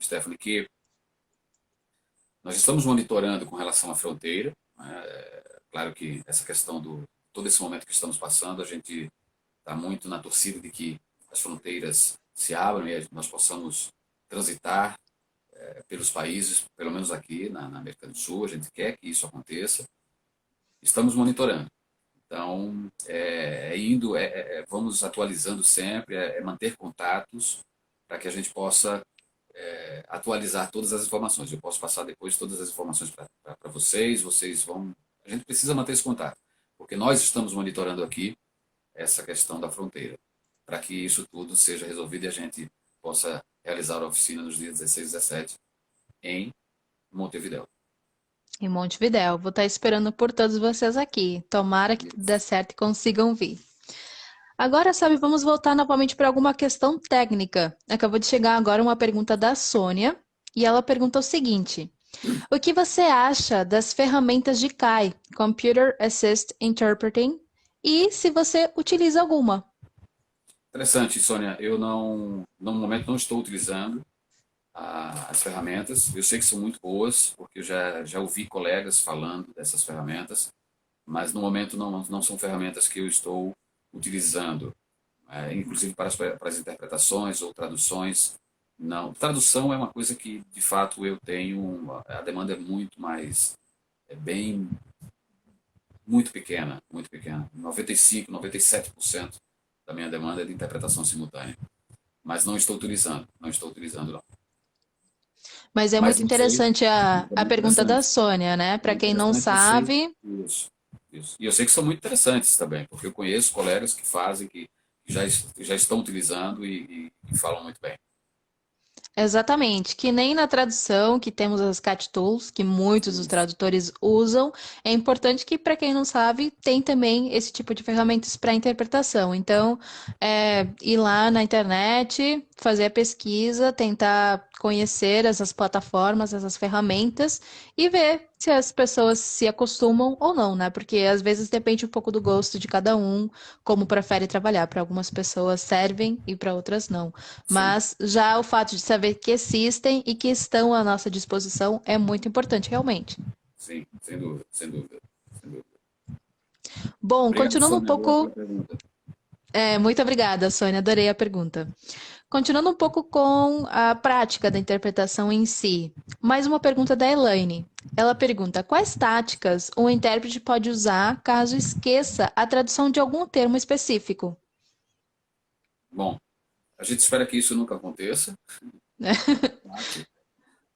Stephanie, que nós estamos monitorando com relação à fronteira. Claro que essa questão todo esse momento que estamos passando, a gente está muito na torcida de que as fronteiras se abram e nós possamos transitar pelos países, pelo menos aqui na América do Sul. A gente quer que isso aconteça. Estamos monitorando. Então, vamos atualizando sempre, manter contatos para que a gente possa atualizar todas as informações. Eu posso passar depois todas as informações para vocês vão. A gente precisa manter esse contato, porque nós estamos monitorando aqui essa questão da fronteira, para que isso tudo seja resolvido e a gente possa realizar a oficina nos dias 16 e 17 em Montevidéu. Em Montevidéu. Vou estar esperando por todos vocês aqui. Tomara que tudo dê certo e consigam vir. Agora, sabe, vamos voltar novamente para alguma questão técnica. Acabou de chegar agora uma pergunta da Sônia, e ela pergunta o seguinte: o que você acha das ferramentas de CAI, Computer Assist Interpreting, e se você utiliza alguma? Interessante, Sônia. Eu no momento não estou utilizando as ferramentas. Eu sei que são muito boas, porque eu já ouvi colegas falando dessas ferramentas, mas no momento não são ferramentas que eu estou utilizando, inclusive para as interpretações ou traduções. Não, tradução é uma coisa que de fato eu tenho, a demanda é muito mais, bem, muito pequena, muito pequena. 95, 97% da minha demanda é de interpretação simultânea, mas não estou utilizando não. Mas é Mas muito eu sei, interessante é a muito pergunta da interessante, Sônia, né? é Para muito quem não interessante, eu sei sabe, isso, isso. E eu sei que são muito interessantes também, porque eu conheço colegas que fazem, que já estão utilizando e falam muito bem. Exatamente, que nem na tradução, que temos as cat tools, que muitos dos Isso. tradutores usam, é importante que, para quem não sabe, tem também esse tipo de ferramentas para interpretação. Então, ir lá na internet, fazer a pesquisa, tentar conhecer essas plataformas, essas ferramentas e ver se as pessoas se acostumam ou não, né? Porque às vezes depende um pouco do gosto de cada um, como prefere trabalhar. Para algumas pessoas servem e para outras não. Sim, Mas já o fato de saber que existem e que estão à nossa disposição é muito importante, realmente. sim, sem dúvida, sem dúvida, sem dúvida. Bom, Obrigado, continuando um Sônia, boa pouco. pergunta. Muito obrigada, Sônia, adorei a pergunta. Continuando um pouco com a prática da interpretação em si, mais uma pergunta da Elaine. Ela pergunta: quais táticas o intérprete pode usar caso esqueça a tradução de algum termo específico? Bom, a gente espera que isso nunca aconteça, claro,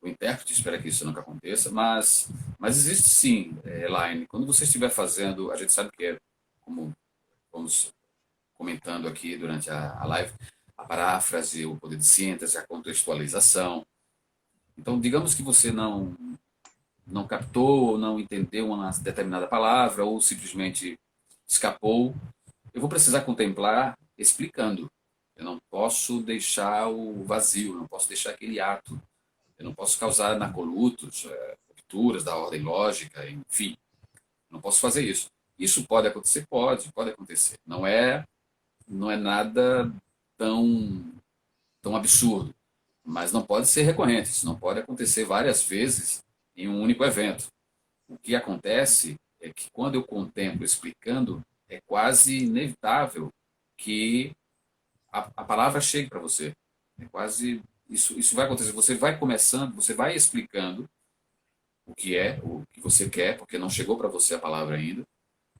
o intérprete espera que isso nunca aconteça, mas existe sim, Elaine, quando você estiver fazendo, a gente sabe que é, como vamos comentando aqui durante a live, a paráfrase, o poder de síntese, a contextualização. Então, digamos que você não captou, ou não entendeu uma determinada palavra, ou simplesmente escapou, eu vou precisar contemplar explicando. Eu não posso deixar o vazio, não posso deixar aquele ato. Eu não posso causar anacolutos, rupturas da ordem lógica, enfim. Não posso fazer isso. Isso pode acontecer? Pode acontecer. Não é nada tão, tão absurdo, mas não pode ser recorrente. Isso não pode acontecer várias vezes em um único evento. O que acontece é que quando eu contemplo explicando, é quase inevitável que a palavra chegue para você. É quase isso vai acontecer. Você vai começando, você vai explicando o que você quer, porque não chegou para você a palavra ainda,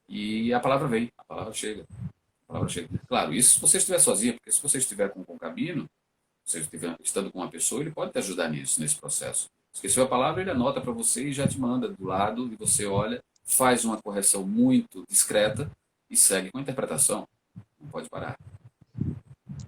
e a palavra vem, a palavra chega. A palavra chega. Claro, isso se você estiver sozinho, porque se você estiver com um concabino, se você estiver estando com uma pessoa, ele pode te ajudar nisso, nesse processo. Esqueceu a palavra, ele anota para você e já te manda do lado, e você olha, faz uma correção muito discreta e segue com a interpretação. Não pode parar.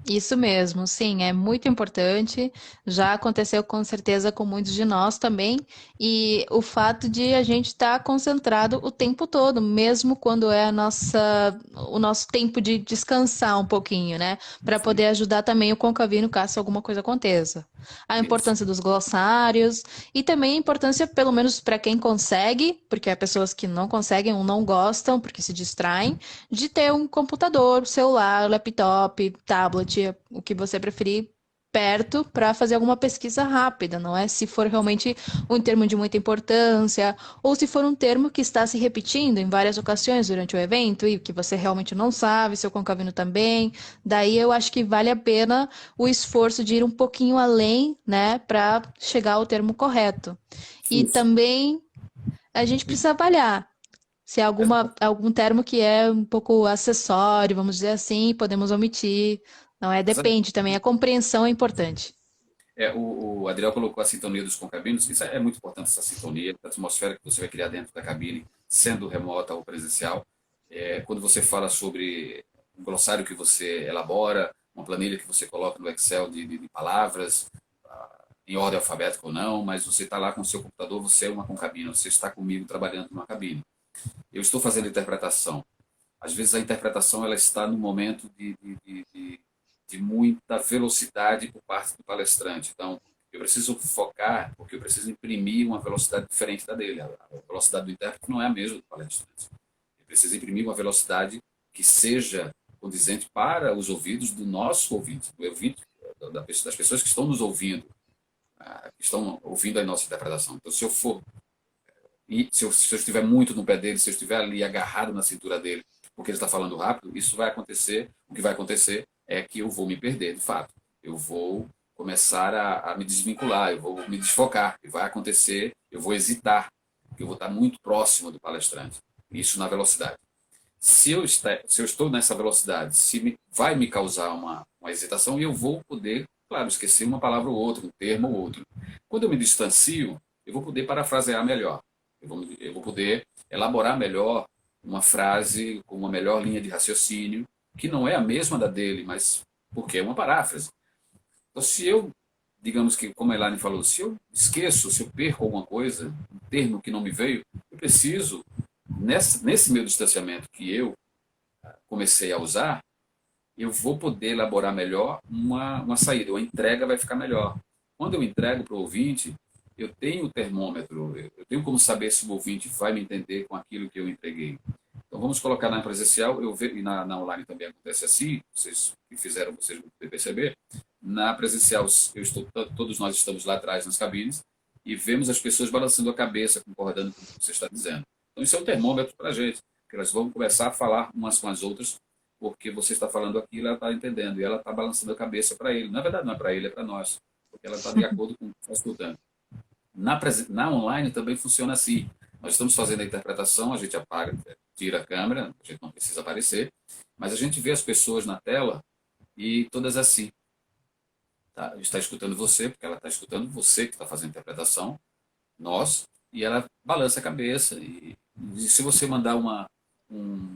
Isso mesmo, sim, é muito importante. Já aconteceu com certeza com muitos de nós também. E o fato de a gente estar concentrado o tempo todo, mesmo quando é o nosso tempo de descansar um pouquinho, né? Para Sim, poder ajudar também o concavino caso alguma coisa aconteça. A isso. importância dos glossários e também a importância, pelo menos para quem consegue, porque há pessoas que não conseguem ou não gostam porque se distraem de ter um computador, celular, laptop, tablet, o que você preferir, perto para fazer alguma pesquisa rápida, não é? Se for realmente um termo de muita importância, ou se for um termo que está se repetindo em várias ocasiões durante o evento e que você realmente não sabe, seu concavino também, daí eu acho que vale a pena o esforço de ir um pouquinho além, né, para chegar ao termo correto. E Isso. também a gente E, precisa avaliar se há algum termo que é um pouco acessório, vamos dizer assim, podemos omitir. Não é? essa- Depende também. A compreensão é importante. o Adriel colocou a sintonia dos concabinos. Isso é muito importante, essa sintonia, a atmosfera que você vai criar dentro da cabine, sendo remota ou presencial. Quando você fala sobre um glossário que você elabora, uma planilha que você coloca no Excel de palavras, em ordem alfabética ou não, mas você está lá com o seu computador, você é uma concabina, você está comigo trabalhando numa cabine. Eu estou fazendo interpretação. Às vezes a interpretação ela está no momento de muita velocidade por parte do palestrante. Então, eu preciso focar, porque eu preciso imprimir uma velocidade diferente da dele. A velocidade do intérprete não é a mesma do palestrante. Eu preciso imprimir uma velocidade que seja condizente para os ouvidos do nosso ouvinte, do ouvinte das pessoas que estão nos ouvindo, que estão ouvindo a nossa interpretação. Então, se eu for e se eu estiver muito no pé dele, se eu estiver ali agarrado na cintura dele, porque ele está falando rápido, isso vai acontecer. O que vai acontecer é que eu vou me perder, de fato. Eu vou começar a me desvincular, eu vou me desfocar. E vai acontecer, eu vou hesitar, porque eu vou estar muito próximo do palestrante. Isso na velocidade. Se eu estou nessa velocidade, vai me causar uma hesitação e eu vou poder, claro, esquecer uma palavra ou outra, um termo ou outro. Quando eu me distancio, eu vou poder parafrasear melhor. Eu vou poder elaborar melhor uma frase com uma melhor linha de raciocínio, que não é a mesma da dele, mas porque é uma paráfrase. Então, se eu digamos que, como a Elaine falou, se eu esqueço, se eu perco alguma coisa, um termo que não me veio, eu preciso, nesse meu distanciamento que eu comecei a usar, eu vou poder elaborar melhor uma saída, a entrega vai ficar melhor. Quando eu entrego para o ouvinte, eu tenho o termômetro, eu tenho como saber se o ouvinte vai me entender com aquilo que eu entreguei. Então vamos colocar na presencial, eu vejo, e na online também acontece assim, vocês que fizeram, vocês vão poder perceber. Na presencial, todos nós estamos lá atrás nas cabines e vemos as pessoas balançando a cabeça, concordando com o que você está dizendo. Então isso é um termômetro para a gente, que elas vão começar a falar umas com as outras, porque você está falando aquilo, ela está entendendo, e ela está balançando a cabeça para ele. Na verdade, não é para ele, é para nós, porque ela está de acordo com o que está escutando. Na online também funciona assim. Nós estamos fazendo a interpretação, a gente apaga, tira a câmera, a gente não precisa aparecer, mas a gente vê as pessoas na tela e todas assim. Tá? Está escutando você, porque ela está escutando você que está fazendo a interpretação, nós, e ela balança a cabeça. E se você mandar um,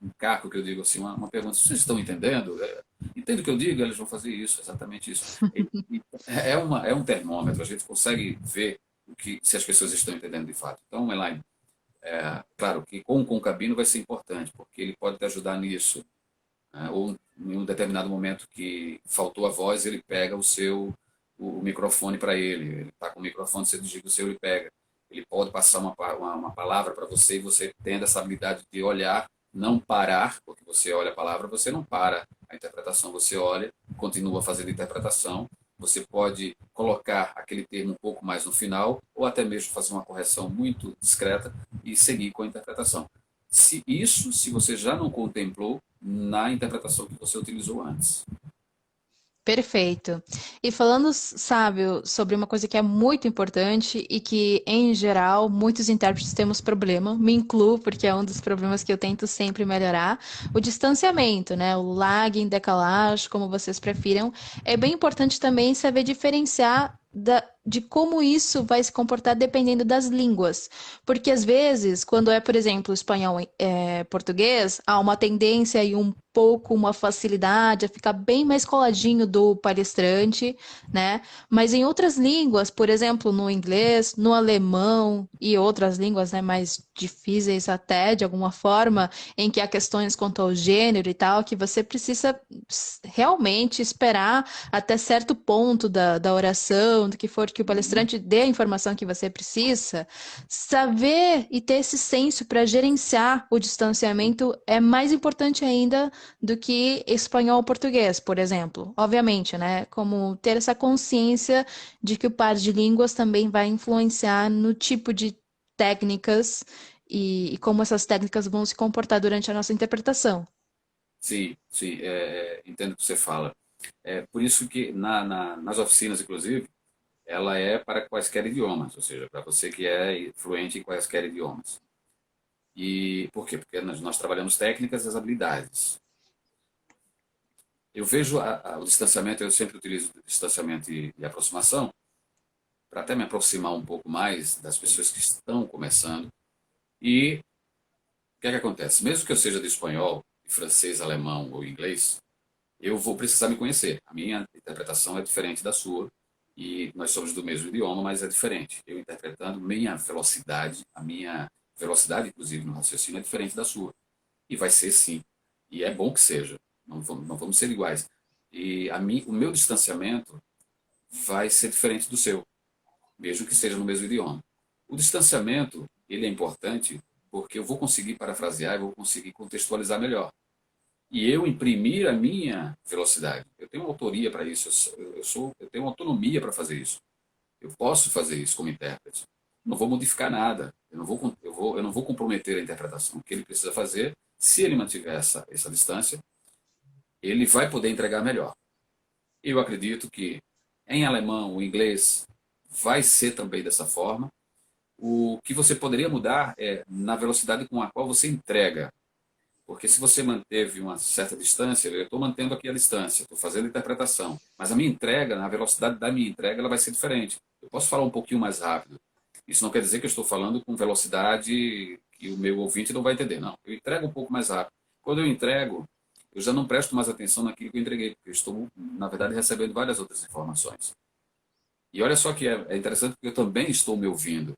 um caco, que eu digo assim, uma pergunta, vocês estão entendendo? Entende o que eu digo? Eles vão fazer isso, exatamente isso. É um termômetro, a gente consegue ver se as pessoas estão entendendo de fato. Então, Elaine, claro que com o concabino vai ser importante, porque ele pode te ajudar nisso. Né? Ou em um determinado momento que faltou a voz, ele pega o microfone para ele está com o microfone, você desliga o seu, ele pega. Ele pode passar uma palavra para você e você tendo essa habilidade de olhar, não parar, porque você olha a palavra, você não para a interpretação, você olha, continua fazendo a interpretação. Você pode colocar aquele termo um pouco mais no final, ou até mesmo fazer uma correção muito discreta e seguir com a interpretação. Se você já não contemplou na interpretação que você utilizou antes. Perfeito. E falando, Sábio, sobre uma coisa que é muito importante e que, em geral, muitos intérpretes temos problema, me incluo, porque é um dos problemas que eu tento sempre melhorar, o distanciamento, né? O lagging, decalagem, como vocês prefiram. É bem importante também saber diferenciar de como isso vai se comportar dependendo das línguas. Porque às vezes, quando é, por exemplo, espanhol português, há uma tendência e um pouco uma facilidade a ficar bem mais coladinho do palestrante, né? Mas em outras línguas, por exemplo, no inglês, no alemão e outras línguas, né, mais difíceis até, de alguma forma, em que há questões quanto ao gênero e tal, que você precisa realmente esperar até certo ponto da oração, do que for que o palestrante dê a informação que você precisa, saber e ter esse senso para gerenciar o distanciamento é mais importante ainda do que espanhol ou português, por exemplo. Obviamente, né? Como ter essa consciência de que o par de línguas também vai influenciar no tipo de técnicas e como essas técnicas vão se comportar durante a nossa interpretação. Sim, sim, entendo o que você fala. É por isso que nas oficinas, inclusive, ela é para quaisquer idiomas, ou seja, para você que é fluente em quaisquer idiomas. E por quê? Porque nós trabalhamos técnicas e as habilidades. Eu vejo o distanciamento, eu sempre utilizo distanciamento e aproximação, para até me aproximar um pouco mais das pessoas que estão começando. E o que é que acontece? Mesmo que eu seja de espanhol, francês, alemão ou inglês, eu vou precisar me conhecer. A minha interpretação é diferente da sua, e nós somos do mesmo idioma, mas é diferente. Eu interpretando, a minha velocidade, inclusive, no raciocínio, é diferente da sua. E vai ser sim. E é bom que seja. Não vamos ser iguais. E o meu distanciamento vai ser diferente do seu, mesmo que seja no mesmo idioma. O distanciamento, ele é importante porque eu vou conseguir parafrasear, eu vou conseguir contextualizar melhor. E eu imprimir a minha velocidade. Eu tenho autoria para isso, eu tenho autonomia para fazer isso. Eu posso fazer isso como intérprete. Não vou modificar nada. Eu não vou comprometer a interpretação. O que ele precisa fazer, se ele mantiver essa distância, ele vai poder entregar melhor. Eu acredito que em alemão, o inglês vai ser também dessa forma. O que você poderia mudar é na velocidade com a qual você entrega. Porque se você manteve uma certa distância, eu estou mantendo aqui a distância, estou fazendo a interpretação. Mas a minha entrega, a velocidade da minha entrega, ela vai ser diferente. Eu posso falar um pouquinho mais rápido. Isso não quer dizer que eu estou falando com velocidade que o meu ouvinte não vai entender. Não, eu entrego um pouco mais rápido. Quando eu entrego, eu já não presto mais atenção naquilo que eu entreguei, porque eu estou, na verdade, recebendo várias outras informações. E olha só que é interessante porque eu também estou me ouvindo.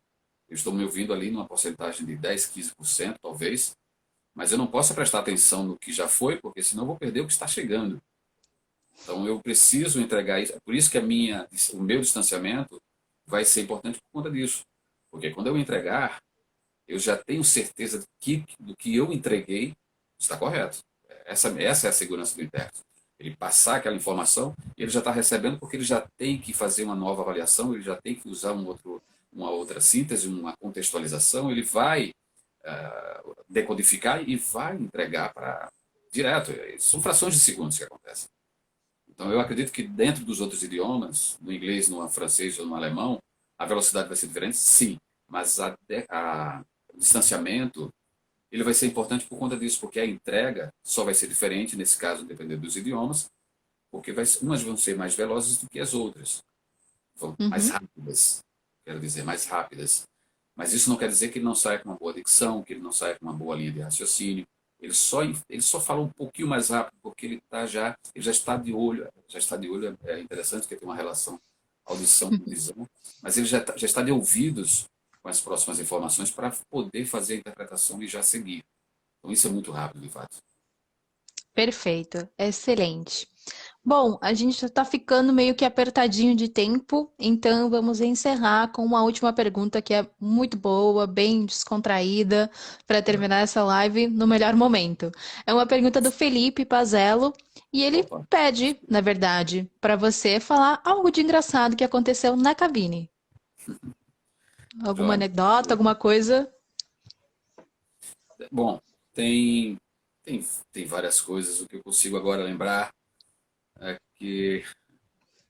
Eu estou me ouvindo ali numa porcentagem de 10, 15%, talvez, mas eu não posso prestar atenção no que já foi, porque senão eu vou perder o que está chegando. Então eu preciso entregar isso. É por isso que o meu distanciamento vai ser importante por conta disso. Porque quando eu entregar, eu já tenho certeza do que eu entreguei está correto. Essa é a segurança do intérprete. Ele passar aquela informação, ele já está recebendo porque ele já tem que fazer uma nova avaliação, ele já tem que usar uma outra síntese, uma contextualização, ele vai decodificar e vai entregar para direto. São frações de segundos que acontecem. Então, eu acredito que dentro dos outros idiomas, no inglês, no francês ou no alemão, a velocidade vai ser diferente, sim, mas o distanciamento ele vai ser importante por conta disso, porque a entrega só vai ser diferente, nesse caso, dependendo dos idiomas, porque umas vão ser mais velozes do que as outras, vão mais Uhum. rápidas, quero dizer, mais rápidas. Mas isso não quer dizer que ele não saia com uma boa dicção, que ele não saia com uma boa linha de raciocínio. Ele só fala um pouquinho mais rápido, porque ele já está de olho. Já está de olho, é interessante, porque tem uma relação audição com visão, mas ele já está de ouvidos com as próximas informações para poder fazer a interpretação e já seguir. Então isso é muito rápido, de fato. Perfeito, excelente. Bom, a gente já está ficando meio que apertadinho de tempo, então vamos encerrar com uma última pergunta que é muito boa, bem descontraída, para terminar essa live no melhor momento. É uma pergunta do Felipe Pazello e ele Opa, pede, na verdade, para você falar algo de engraçado que aconteceu na cabine. Alguma joia. anedota, alguma coisa? Bom, tem, tem várias coisas. O que eu consigo agora lembrar é que.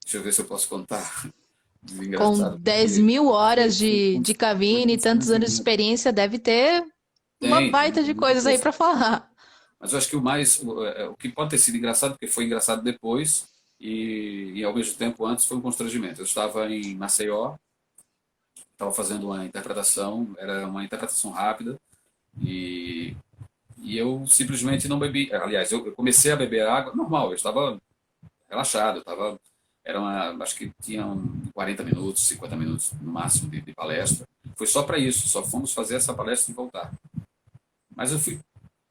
Deixa eu ver se eu posso contar. Com Engraçado, 10 porque mil horas foi de cabine e tantos anos de constrangimento. experiência, deve ter uma baita Tem de muita coisas aí coisa. para falar. Mas eu acho que o que pode ter sido engraçado, porque foi engraçado depois, e ao mesmo tempo antes foi um constrangimento. Eu estava em Maceió, estava fazendo uma interpretação, era uma interpretação rápida, e, e eu simplesmente não bebi. Aliás, eu comecei a beber água normal, eu estava relaxado, acho que tinham 40 minutos, 50 minutos no máximo de palestra. Foi só para isso, só fomos fazer essa palestra e voltar. Mas eu fui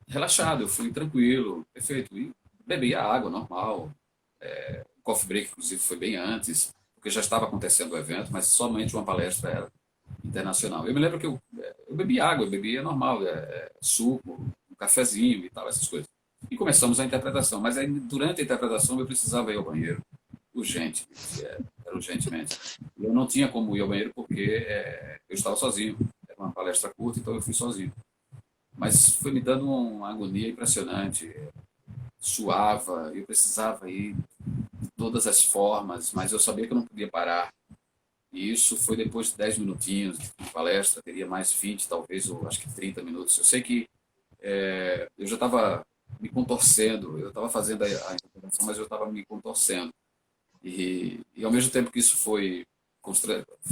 relaxado, eu fui tranquilo, perfeito. E bebi a água normal. O coffee break, inclusive, foi bem antes, porque já estava acontecendo o evento, mas somente uma palestra era internacional. Eu me lembro que eu bebi água, eu bebia normal, suco, um cafezinho e tal, essas coisas. E começamos a interpretação, mas aí, durante a interpretação eu precisava ir ao banheiro, urgente, era urgentemente. E eu não tinha como ir ao banheiro porque eu estava sozinho, era uma palestra curta, então eu fui sozinho. Mas foi me dando uma agonia impressionante, suava, eu precisava ir de todas as formas, mas eu sabia que eu não podia parar. E isso foi depois de 10 minutinhos de palestra, teria mais 20 talvez, ou acho que 30 minutos. Eu sei que eu já estava me contorcendo, eu estava fazendo a interpretação, mas eu estava me contorcendo. E ao mesmo tempo que isso foi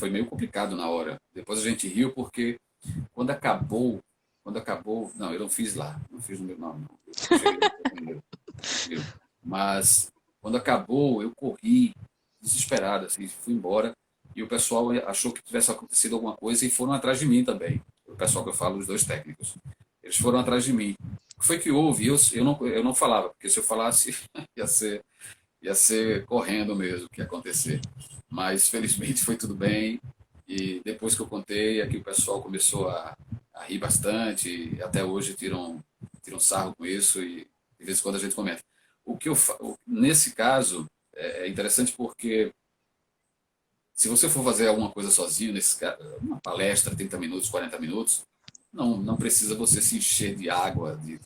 meio complicado na hora. Depois a gente riu porque quando acabou, não, eu não fiz lá, não fiz no meu nome, não. Eu cheguei primeiro, viu? Mas quando acabou, eu corri desesperado, assim, fui embora e o pessoal achou que tivesse acontecido alguma coisa e foram atrás de mim também. O pessoal que eu falo, os dois técnicos, eles foram atrás de mim. O que foi que houve? Eu não falava, porque se eu falasse ia ser correndo mesmo que ia acontecer. Mas felizmente foi tudo bem. E depois que eu contei, aqui o pessoal começou a rir bastante. E até hoje tiram sarro com isso e de vez em quando a gente comenta. Nesse caso, é interessante porque se você for fazer alguma coisa sozinho, nesse caso, uma palestra, 30 minutos, 40 minutos, não precisa você se encher de água, de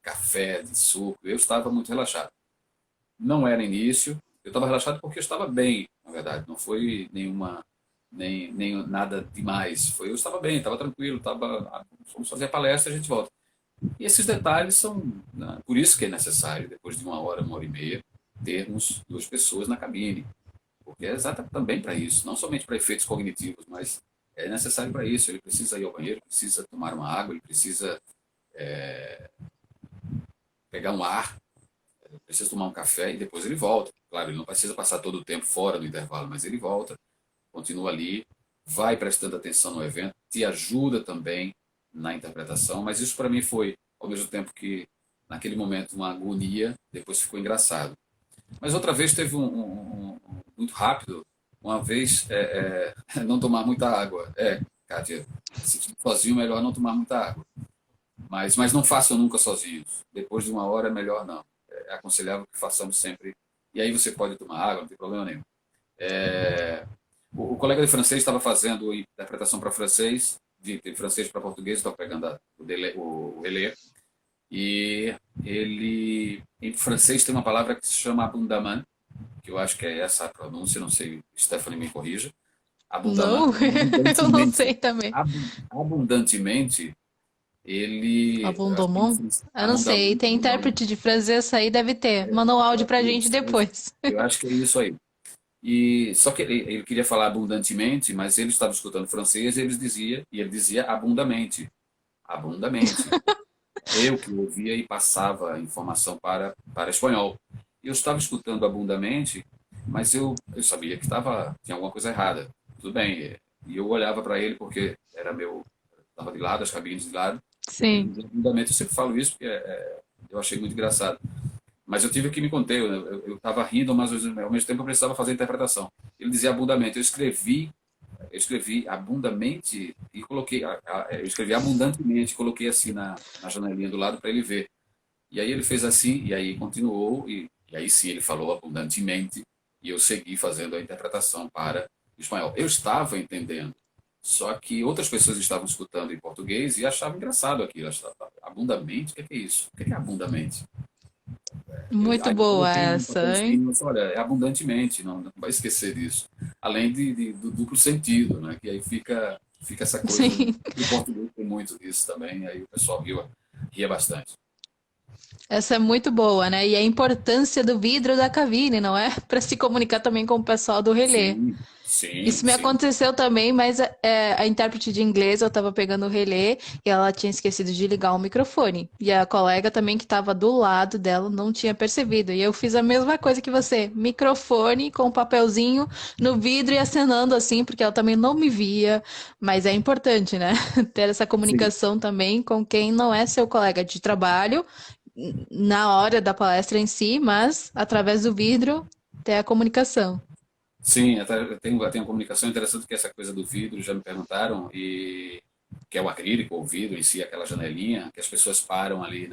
café, de suco. Eu estava muito relaxado. Não era início, eu estava relaxado porque eu estava bem, na verdade, não foi nem nada demais. Eu estava bem, estava tranquilo, vamos fazer a palestra, a gente volta. E esses detalhes são, né, por isso que é necessário, depois de uma hora e meia, termos duas pessoas na cabine, porque é exata também para isso, não somente para efeitos cognitivos, mas é necessário para isso. Ele precisa ir ao banheiro, precisa tomar uma água, ele precisa pegar um ar, precisa tomar um café e depois ele volta. Claro, ele não precisa passar todo o tempo fora do intervalo, mas ele volta. continua ali, vai prestando atenção no evento, te ajuda também na interpretação, mas isso para mim foi, ao mesmo tempo que, naquele momento, uma agonia, depois ficou engraçado. Mas outra vez teve muito rápido, uma vez não tomar muita água. Kátia, se estiver sozinho, melhor não tomar muita água. Mas não façam nunca sozinhos. Depois de uma hora, é melhor não. É aconselhável que façamos sempre. E aí você pode tomar água, não tem problema nenhum. É, o colega de francês estava fazendo interpretação para francês, de francês para português, estava pegando o Elê, e ele, em francês, tem uma palavra que se chama abondamment, que eu acho que é essa a pronúncia, não sei, Stephanie me corrija. Abundamment, Não, eu não abundantemente. sei também. Abundantemente, ele. Abondomon? Eu não sei. Abundamment, Tem intérprete de francês aí, deve ter. Manda um áudio pra gente depois. eu acho que é isso aí. E só que ele queria falar abundantemente, mas ele estava escutando francês e ele dizia abundamente, abundamente. Eu que ouvia e passava a informação para espanhol. Eu estava escutando abundamente, mas eu sabia que tinha alguma coisa errada. Tudo bem. E eu olhava para ele porque estava de lado, as cabines de lado. Ele Sim. dizia abundamente. Eu sempre falo isso porque eu achei muito engraçado. Mas eu tive que me conter, eu estava rindo, mas ao mesmo tempo eu precisava fazer a interpretação. Ele dizia abundamente, eu escrevi abundamente e coloquei, eu escrevi abundantemente, coloquei assim na janelinha do lado para ele ver. E aí ele fez assim, e aí continuou, e aí sim ele falou abundantemente, e eu segui fazendo a interpretação para o espanhol. Eu estava entendendo, só que outras pessoas estavam escutando em português e achavam engraçado aquilo. Abundamente? O que é isso? O que é abundamente? Muito Aí eu boa coloquei um essa, hein? papelzinho, olha, é abundantemente, não vai esquecer disso. Além do duplo sentido, né? Que aí fica essa coisa. Sim. No português tem muito disso também, aí o pessoal ria bastante. Essa é muito boa, né? E a importância do vidro da cabine, não é? Para se comunicar também com o pessoal do relé. Sim, sim, Isso me sim. aconteceu também, mas a intérprete de inglês, eu tava pegando o relé e ela tinha esquecido de ligar o microfone. E a colega também que tava do lado dela não tinha percebido. E eu fiz a mesma coisa que você, microfone com um papelzinho no vidro e acenando assim, porque ela também não me via. Mas é importante, né? Ter essa Sim, comunicação também com quem não é seu colega de trabalho na hora da palestra em si, mas através do vidro ter a comunicação. sim, até tem uma comunicação interessante que essa coisa do vidro, já me perguntaram, e que é o acrílico, o vidro em si, aquela janelinha, que as pessoas param ali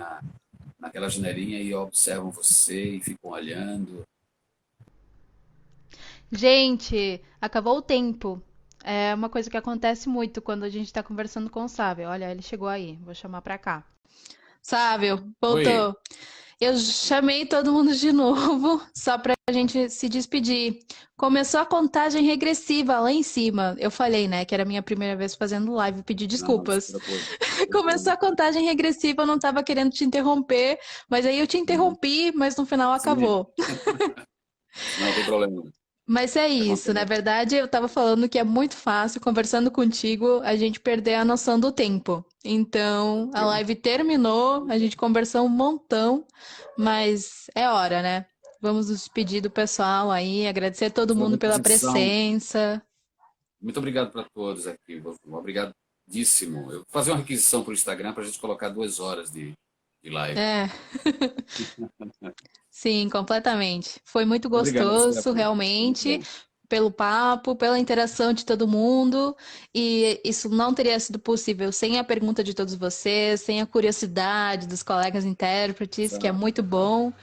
naquela janelinha e observam você e ficam olhando. Gente, acabou o tempo. É uma coisa que acontece muito quando a gente tá conversando com o Sábio. Olha, ele chegou aí. Vou chamar pra cá. Sábio, Oi, voltou. Eu chamei todo mundo de novo, só pra gente se despedir. Começou a contagem regressiva lá em cima. Eu falei, né, que era a minha primeira vez fazendo live, pedi não, não se desculpas. preocupe. Começou a contagem regressiva, eu não tava querendo te interromper, mas aí eu te Uhum. interrompi, mas no final Sim, acabou. não tem problema. Mas é isso, na Acontece. verdade, eu tava falando que é muito fácil, conversando contigo, a gente perder a noção do tempo. Então, a Tranquilo. live terminou, a gente conversou um montão, mas é hora, né? Vamos nos despedir do pessoal aí, agradecer a todo Foi uma mundo pela requisição. presença. Muito obrigado para todos aqui. Obrigadíssimo. Eu vou fazer uma requisição para o Instagram para a gente colocar 2 horas de live. É, sim, completamente. Foi muito Muito obrigado, gostoso, Stephanie. Foi muito realmente, bom. pelo papo, pela interação de todo mundo. E isso não teria sido possível sem a pergunta de todos vocês, sem a curiosidade dos colegas intérpretes, que é Exato, muito exato. bom.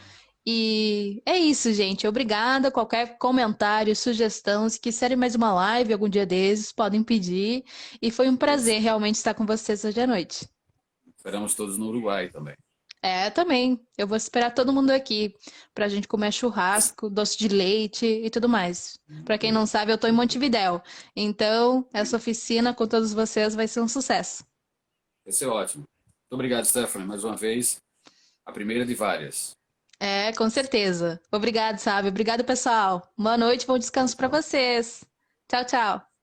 E é isso, gente. Obrigada. Qualquer comentário, sugestão, se quiserem mais uma live algum dia desses, podem pedir. E foi um Isso. prazer realmente estar com vocês hoje à noite. Esperamos todos no Uruguai também. É, também. Eu vou esperar todo mundo aqui pra gente comer churrasco, doce de leite e tudo mais. Pra quem não sabe, eu tô em Montevidéu. Então, essa oficina com todos vocês vai ser um sucesso. Vai ser ótimo. Muito obrigado, Stephanie, mais uma vez. A primeira de várias. É, com certeza. Obrigado, sabe? Obrigado, pessoal. Boa noite, bom descanso pra vocês. Tchau, tchau.